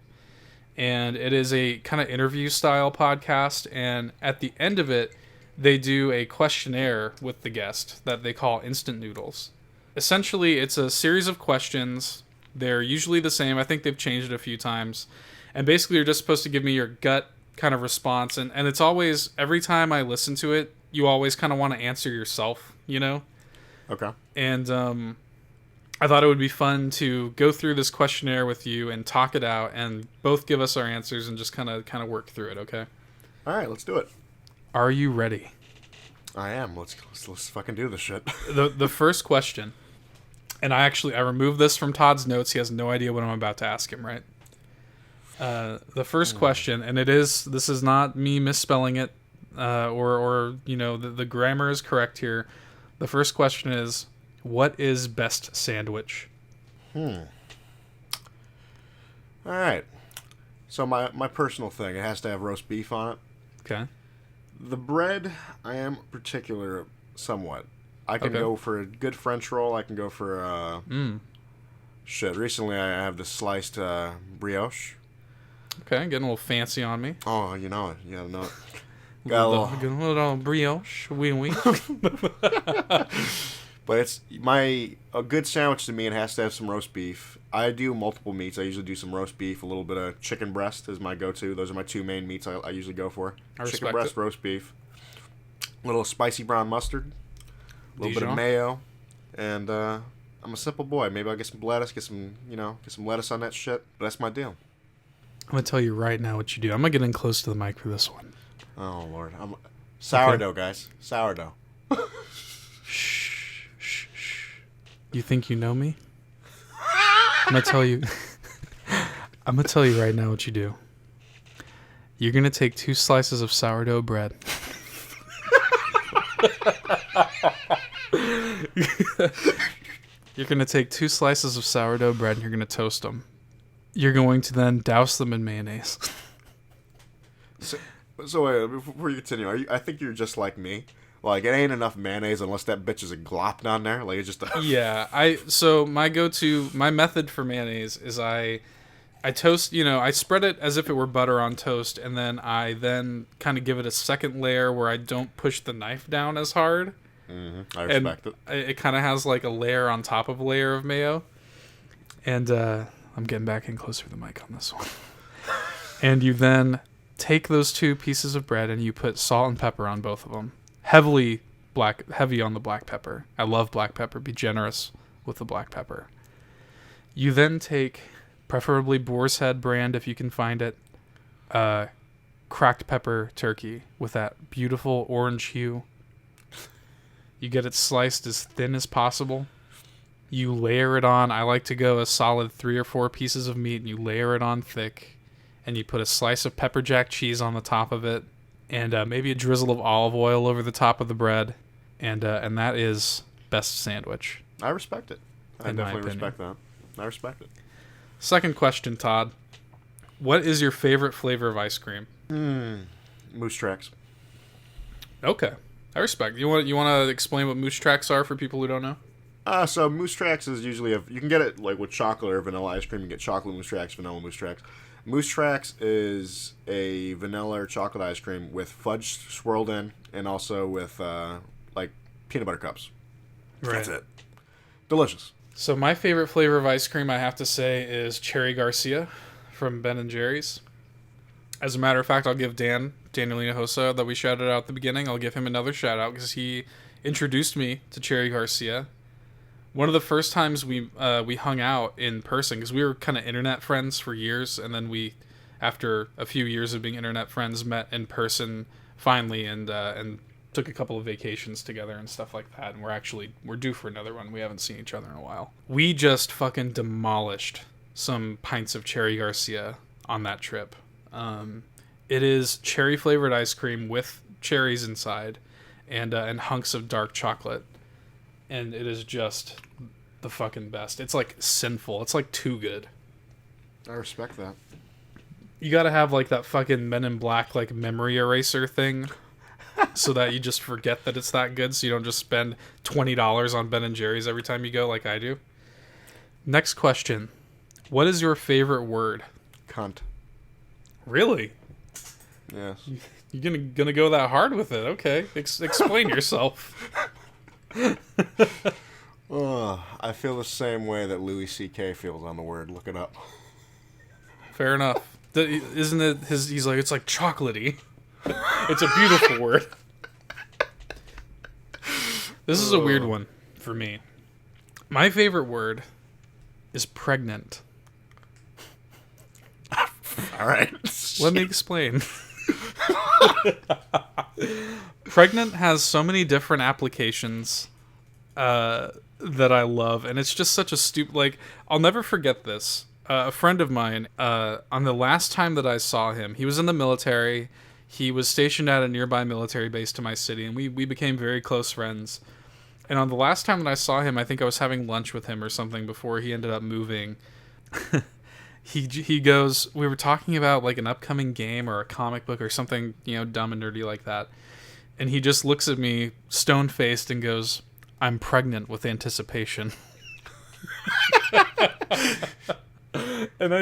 and it is a kind of interview style podcast. And at the end of it, they do a questionnaire with the guest that they call Instant Noodles. Essentially, it's a series of questions. They're usually the same. I think they've changed it a few times. And basically, you're just supposed to give me your gut kind of response. And it's always, every time I listen to it, you always kind of want to answer yourself, Okay. And I thought it would be fun to go through this questionnaire with you and talk it out and both give us our answers and just kind of work through it, okay? All right, let's do it. Are you ready? I am. Let's fucking do this shit. The first question... And I removed this from Todd's notes. He has no idea what I'm about to ask him, right? The first question, and this is not me misspelling it, or the grammar is correct here. The first question is, what is best sandwich? All right. So my personal thing, it has to have roast beef on it. Okay. The bread, I am particular somewhat. I can go for a good French roll. I can go for shit. Recently, I have the sliced brioche. Okay, getting a little fancy on me. Oh, you know it. You gotta know it. Got a little brioche. Oui. But it's a good sandwich to me. It has to have some roast beef. I do multiple meats. I usually do some roast beef. A little bit of chicken breast is my go-to. Those are my two main meats I usually go for. Chicken breast, roast beef. A little spicy brown mustard. A little bit of mayo, and I'm a simple boy. Maybe I'll get some lettuce, get some lettuce on that shit. But that's my deal. I'm gonna tell you right now what you do. I'm gonna get in close to the mic for this one. Oh Lord, sourdough, guys, sourdough. Shh. You think you know me? I'm gonna tell you. I'm gonna tell you right now what you do. You're gonna take 2 slices of sourdough bread. You're going to take 2 slices of sourdough bread and you're going to toast them. You're going to then douse them in mayonnaise. So wait, before you continue, I think you're just like me. Like, it ain't enough mayonnaise unless that bitch is a glop down there. Like, it's just Yeah, so my method for mayonnaise is I toast, I spread it as if it were butter on toast, and then I kind of give it a second layer where I don't push the knife down as hard. Mm-hmm. I respect it. It kind of has like a layer on top of a layer of mayo. And I'm getting back in closer to the mic on this one. And you then take those 2 pieces of bread and you put salt and pepper on both of them. Heavy on the black pepper. I love black pepper. Be generous with the black pepper. You then take, preferably Boar's Head brand if you can find it, cracked pepper turkey with that beautiful orange hue. You get it sliced as thin as possible. You layer it on. I like to go a solid 3 or 4 pieces of meat, and you layer it on thick. And you put a slice of pepper jack cheese on the top of it, and maybe a drizzle of olive oil over the top of the bread, and that is best sandwich. I respect it. I definitely respect that. I respect it. Second question, Todd. What is your favorite flavor of ice cream? Moose Tracks. Okay. I respect. You want to explain what Moose Tracks are for people who don't know? So Moose Tracks is usually you can get it like with chocolate or vanilla ice cream. You get chocolate Moose Tracks, vanilla Moose Tracks. Moose Tracks is a vanilla or chocolate ice cream with fudge swirled in, and also with like peanut butter cups. Right. That's it. Delicious. So my favorite flavor of ice cream, I have to say, is Cherry Garcia from Ben and Jerry's. As a matter of fact, I'll give Daniel Hinojosa, that we shouted out at the beginning, I'll give him another shout out because he introduced me to Cherry Garcia. One of the first times we hung out in person, because we were kind of internet friends for years, and then we, after a few years of being internet friends, met in person finally, and took a couple of vacations together and stuff like that. And we're due for another one. We haven't seen each other in a while. We just fucking demolished some pints of Cherry Garcia on that trip. It is cherry flavored ice cream with cherries inside, and hunks of dark chocolate. And it is just the fucking best. It's like sinful. It's like too good. I respect that. You gotta have like that fucking Men in Black like memory eraser thing, so that you just forget that it's that good. So you don't just spend $20 on Ben and Jerry's every time you go, like I do. Next question: what is your favorite word? Cunt. Really? Yes. You're gonna go that hard with it? Okay. Explain yourself. I feel the same way that Louis C.K. feels on the word. Look it up. Fair enough. Isn't it his? He's like, it's like chocolatey. It's a beautiful word. This is a weird one for me. My favorite word is pregnant. All right. Let me explain. Pregnant has so many different applications that I love, and it's just such a stupid. Like, I'll never forget this. A friend of mine, on the last time that I saw him, he was in the military. He was stationed at a nearby military base to my city, and we became very close friends. And on the last time that I saw him, I think I was having lunch with him or something before he ended up moving. He goes, we were talking about like an upcoming game or a comic book or something, dumb and nerdy like that. And he just looks at me stone-faced and goes, "I'm pregnant with anticipation." And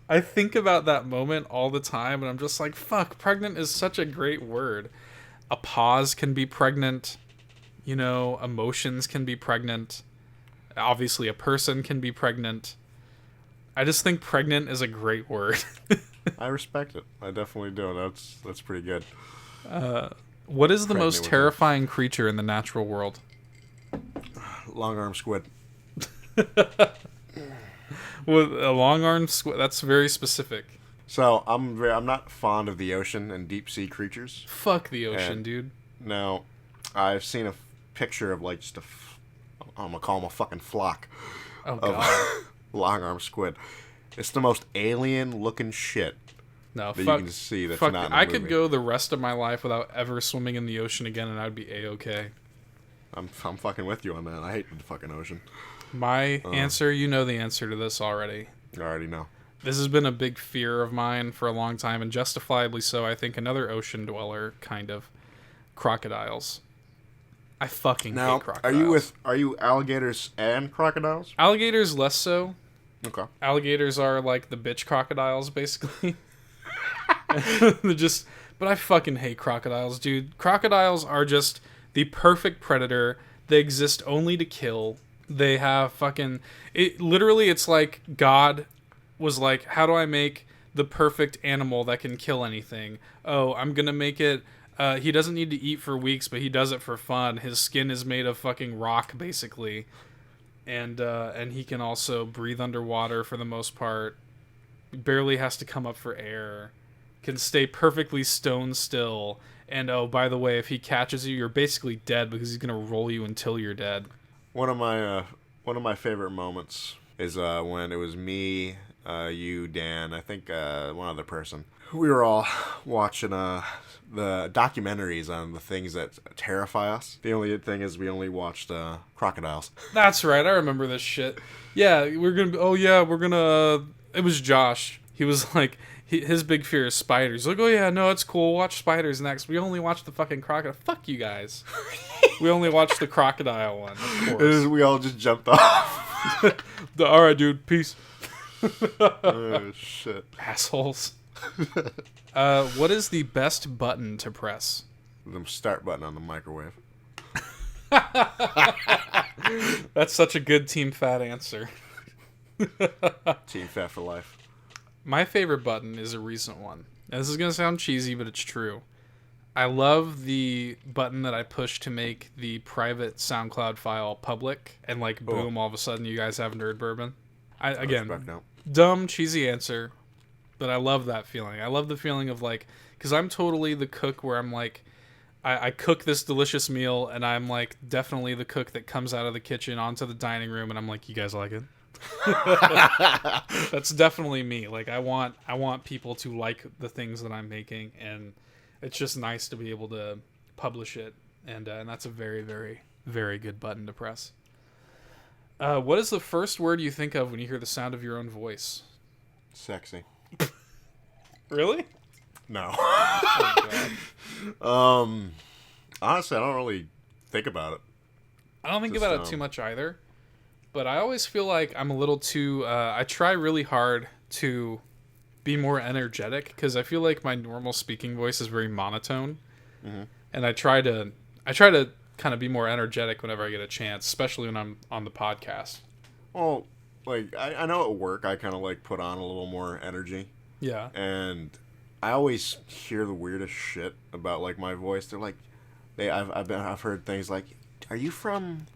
I think about that moment all the time, and I'm just like, fuck, pregnant is such a great word. A pause can be pregnant. Emotions can be pregnant. Obviously, a person can be pregnant. I just think pregnant is a great word. I respect it. I definitely do. That's pretty good. What is the most terrifying creature in the natural world? Long-armed squid. With a long-armed squid, that's very specific. So I'm not fond of the ocean and deep-sea creatures. Fuck the ocean, dude. Now, I've seen a picture of like just I'm gonna call them a fucking flock of long-armed squid. It's the most alien-looking shit. No, that you can see that's not in the I movie. could go the rest of my life without ever swimming in the ocean again, and I'd be A-okay. I'm fucking with you on that. I hate the fucking ocean. My answer, you know the answer to this already. I already know. This has been a big fear of mine for a long time, and justifiably so. I think another ocean dweller, kind of. Crocodiles. I fucking hate crocodiles. Are you alligators and crocodiles? Alligators less so. Okay. Alligators are like the bitch crocodiles, basically. But I fucking hate crocodiles, dude. Crocodiles are just the perfect predator. They exist only to kill. They have it's like God was like, how do I make the perfect animal that can kill anything? Oh, I'm gonna make it, he doesn't need to eat for weeks, but he does it for fun. His skin is made of fucking rock, basically. And he can also breathe underwater for the most part. Barely has to come up for air. Can stay perfectly stone still. And oh, by the way, if he catches you, you're basically dead because he's gonna roll you until you're dead. One of my favorite moments is when it was me, you, Dan, I think one other person. We were all watching the documentaries on the things that terrify us. The only thing is we only watched crocodiles. That's right. I remember this shit. Yeah, we're gonna. It was Josh. He was like, his big fear is spiders. Like, oh yeah, no, it's cool. Watch spiders next. We only watched the fucking crocodile. Fuck you guys. We only watched the crocodile one. Of course. We all just jumped off. All right, dude. Peace. Oh shit. Assholes. What is the best button to press? The start button on the microwave. That's such a good Team Fat answer. Team Fat for life. My favorite button is a recent one. Now, this is going to sound cheesy, but it's true. I love the button that I push to make the private SoundCloud file public, and like, boom, all of a sudden you guys have Nerd Bourbon. Again, dumb, cheesy answer, but I love that feeling. I love the feeling of like, because I'm totally the cook where I'm like, I cook this delicious meal, and I'm like definitely the cook that comes out of the kitchen onto the dining room, and I'm like, you guys like it? That's definitely me. Like, I want people to like the things that I'm making, and it's just nice to be able to publish it, and that's a very, very, very good button to press. What is the first word you think of when you hear the sound of your own voice? Sexy. Really? No. Oh, God. Honestly, I don't really think about it. I don't think about it too much either, but I always feel like I'm a little too. I try really hard to be more energetic because I feel like my normal speaking voice is very monotone, and I try to kind of be more energetic whenever I get a chance, especially when I'm on the podcast. Well, like I know at work I kind of like put on a little more energy. Yeah. And I always hear the weirdest shit about like my voice. They're like, I've heard things like, "Are you from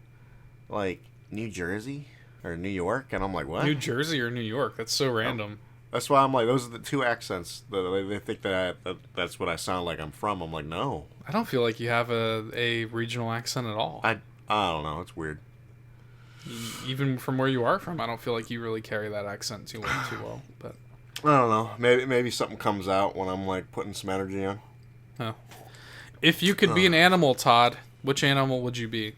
like New Jersey or New York?" And I'm like, "What? New Jersey or New York?" That's so random. That's why I'm like, those are the two accents that they think that's what I sound like I'm from. I'm like, no. I don't feel like you have a regional accent at all. I don't know. It's weird. Even from where you are from, I don't feel like you really carry that accent too well. But I don't know. Maybe something comes out when I'm like putting some energy on. Oh. If you could be an animal, Todd, which animal would you be?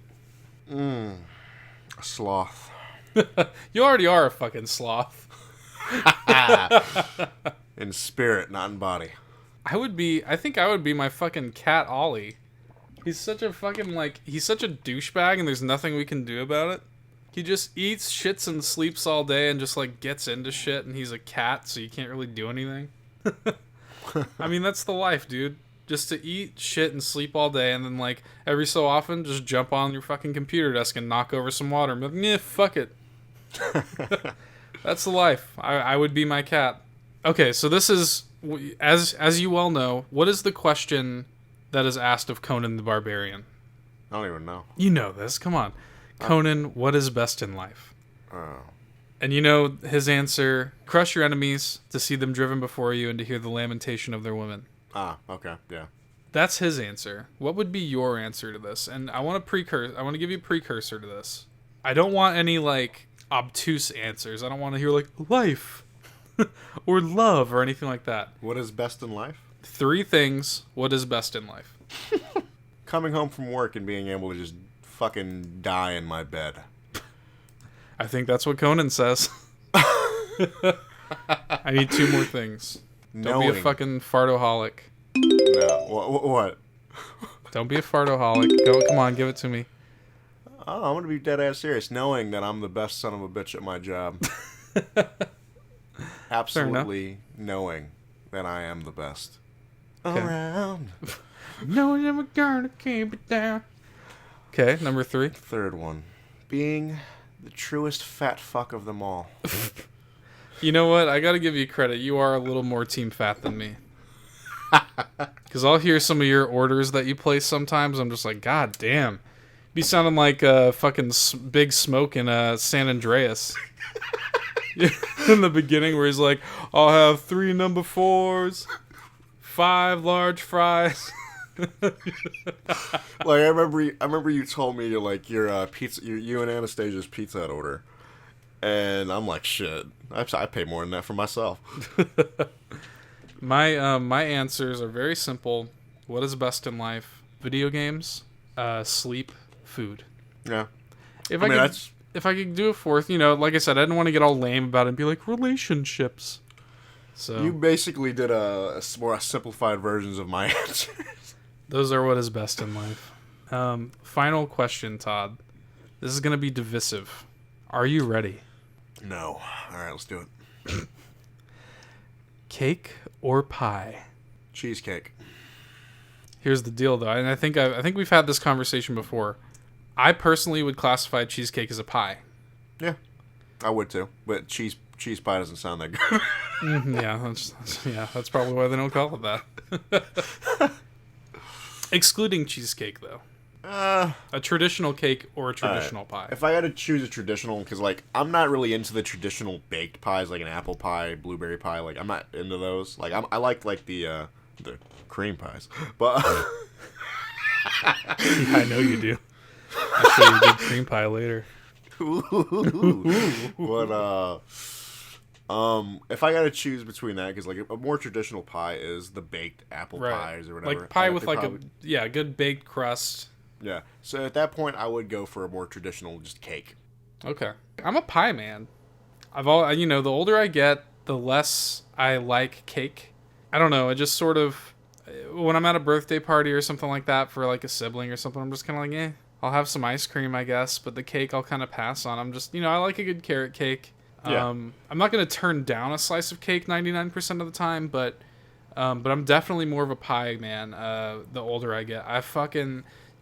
A sloth. You already are a fucking sloth. In spirit, not in body. I think I would be my fucking cat Ollie. He's such a fucking he's such a douchebag, and there's nothing we can do about it. He just eats, shits, and sleeps all day and just like gets into shit, and he's a cat, so you can't really do anything. I mean, that's the life, dude. Just to eat, shit, and sleep all day, and then like every so often just jump on your fucking computer desk and knock over some water and be like, "Nah, fuck it." That's the life. I would be my cat. Okay, so this is, as you well know, what is the question that is asked of Conan the Barbarian? I don't even know. You know this. Come on. Conan, what is best in life? Oh. And you know his answer, crush your enemies, to see them driven before you, and to hear the lamentation of their women. Ah, okay, yeah. That's his answer. What would be your answer to this? And I want to give you a precursor to this. I don't want any, like, obtuse answers. I don't want to hear, like, life or love or anything like that. What is best in life? 3 things. What is best in life? Coming home from work and being able to just fucking die in my bed. I think that's what Conan says. I need 2 more things. Don't be a fucking fartoholic. No. What? Don't be a fartoholic. Come on, give it to me. Oh, I'm gonna be dead ass serious. Knowing that I'm the best son of a bitch at my job. Absolutely knowing that I am the best. Okay. Around. No one ever gonna keep it down. Okay, number 3. Third one. Being the truest fat fuck of them all. You know what? I gotta give you credit. You are a little more team fat than me. Because I'll hear some of your orders that you place sometimes. I'm just like, God damn. Be sounding like fucking Big Smoke in San Andreas. In the beginning where he's like, I'll have 3 number 4s, 5 large fries. Like I remember you told me your pizza, you and Anastasia's Pizza Hut order, and I'm like, shit, I pay more than that for myself. My answers are very simple. What is best in life? Video games, sleep, food. Yeah. If I could do a fourth, like I said, I didn't want to get all lame about it and be like relationships. So you basically did a more simplified versions of my answers. Those are what is best in life. Final question, Todd. This is going to be divisive. Are you ready? No. All right, let's do it. Cake or pie? Cheesecake. Here's the deal, though, and I think we've had this conversation before. I personally would classify cheesecake as a pie. Yeah, I would too. But cheese pie doesn't sound that good. That's probably why they don't call it that. Excluding cheesecake, though. A traditional cake or a traditional pie. If I had to choose a traditional, because like I'm not really into the traditional baked pies, like an apple pie, blueberry pie. Like I'm not into those. Like I like the cream pies, but yeah, I know you do. I'll show you a good cream pie later. But if I gotta choose between that, because like a more traditional pie is the baked apple pies or whatever, like pie with like a good baked crust. Yeah. So at that point, I would go for a more traditional, just cake. Okay, I'm a pie man. The older I get, the less I like cake. I don't know. I just sort of, when I'm at a birthday party or something like that for like a sibling or something, I'm just kind of like, I'll have some ice cream, I guess, but the cake I'll kind of pass on. I'm just, I like a good carrot cake. Yeah. I'm not going to turn down a slice of cake 99% of the time, but I'm definitely more of a pie man the older I get.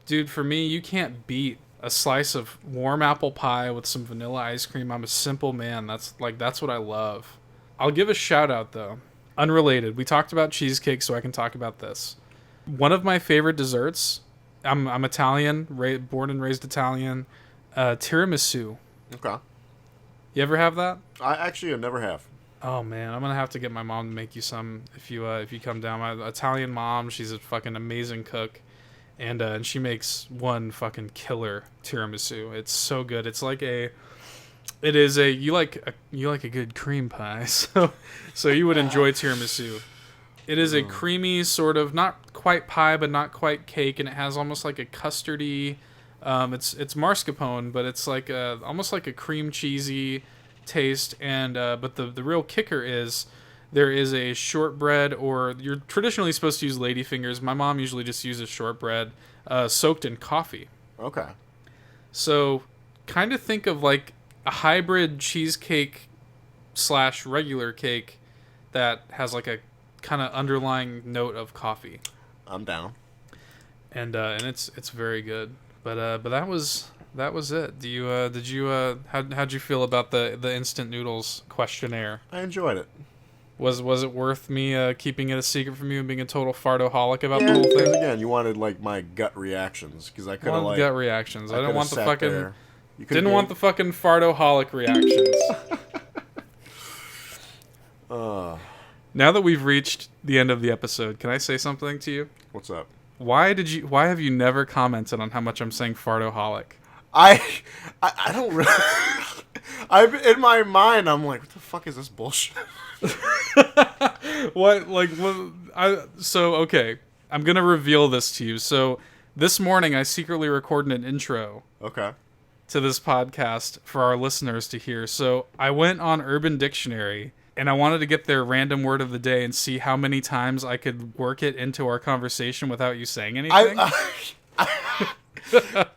Dude, for me, you can't beat a slice of warm apple pie with some vanilla ice cream. I'm a simple man. That's what I love. I'll give a shout out, though. Unrelated. We talked about cheesecake, so I can talk about this. One of my favorite desserts, I'm Italian, born and raised Italian, tiramisu. Okay. You ever have that? I actually never have. Oh man, I'm gonna have to get my mom to make you some if you come down. My Italian mom, she's a fucking amazing cook, and she makes one fucking killer tiramisu. It's so good. It's like you like a good cream pie, so you would enjoy tiramisu. It is a creamy sort of, not quite pie but not quite cake, and it has almost like a custardy. It's mascarpone, but it's like almost like a cream cheesy taste, and but the real kicker is there is a shortbread, or you're traditionally supposed to use ladyfingers. My mom usually just uses shortbread soaked in coffee. Okay. So kind of think of like a hybrid cheesecake / regular cake that has like a kind of underlying note of coffee. I'm down. And it's very good. But that was it. How'd you feel about the instant noodles questionnaire? I enjoyed it. Was it worth me keeping it a secret from you and being a total fartoholic about the whole thing? Again, you wanted like my gut reactions, because I could have like gut reactions. I didn't want the fucking there. want the fucking fartoholic reactions. Now that we've reached the end of the episode, can I say something to you? What's up? Why have you never commented on how much I'm saying fartoholic? I don't really. In my mind, I'm like, what the fuck is this bullshit? Okay, I'm gonna reveal this to you. So this morning I secretly recorded an intro. Okay. To this podcast for our listeners to hear. So I went on Urban Dictionary and I wanted to get their random word of the day and see how many times I could work it into our conversation without you saying anything.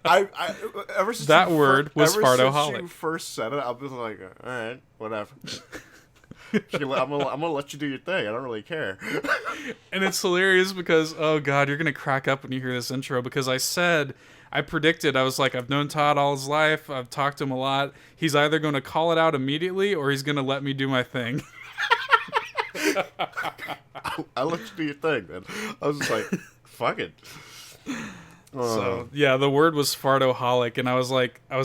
Ever since that word was fartoholic. Since you first said it, I was like, all right, whatever. I'm gonna let you do your thing. I don't really care. And it's hilarious because, oh god, you're gonna crack up when you hear this intro, because I predicted, I was like, I've known Todd all his life. I've talked to him a lot. He's either going to call it out immediately or he's going to let me do my thing. I'll let you do your thing, man. I was just like, fuck it. So, yeah, the word was fartoholic, and I was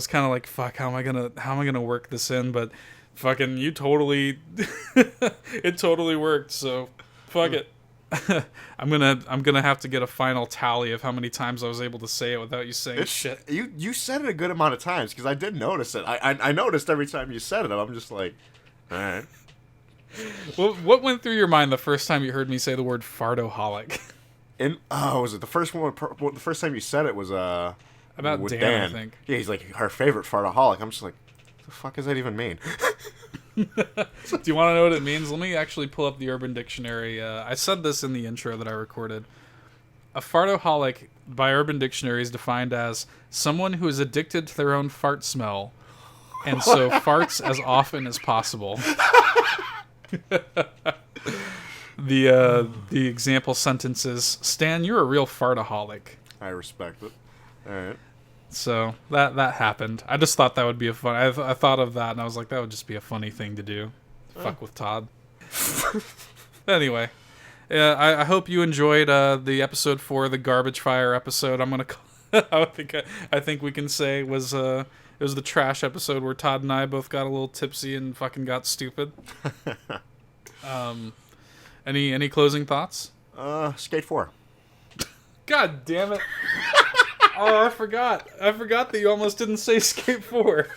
kind of like, fuck, how am I going to work this in? But fucking, it totally worked, so fuck it. I'm gonna have to get a final tally of how many times I was able to say it without you saying shit. You said it a good amount of times, because I did notice it. I noticed every time you said it. I'm just like, all right. Well, what went through your mind the first time you heard me say the word fartoholic? Was it the first one? The first time you said it was About with Dan, I think. Yeah, he's like her favorite fartoholic. I'm just like, what the fuck does that even mean? Do you want to know what it means? Let me actually pull up the Urban Dictionary. I said this in the intro that I recorded. A fartoholic by Urban Dictionary is defined as someone who is addicted to their own fart smell, and so farts as often as possible. The example sentence is, Stan, you're a real fartoholic. I respect it. All right. So that happened. I just thought that would be a fun. I thought of that and I was like, that would just be a funny thing to do. Fuck with Todd. Anyway, I hope you enjoyed the episode 4, the garbage fire episode. I'm gonna. I think we can say it was the trash episode where Todd and I both got a little tipsy and fucking got stupid. Any closing thoughts? Skate 4. God damn it. Oh, I forgot that you almost didn't say Skate 4.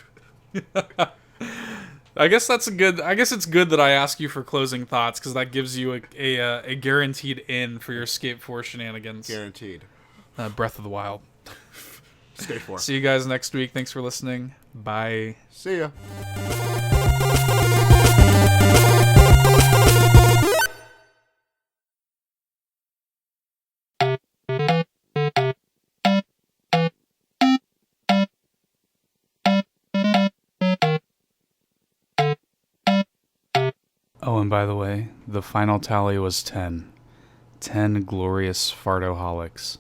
I guess it's good that I ask you for closing thoughts, because that gives you a guaranteed in for your Skate 4 shenanigans. Guaranteed. Breath of the Wild. Skate 4. See you guys next week. Thanks for listening. Bye. See ya. Oh, and by the way, the final tally was 10. 10 glorious fartoholics.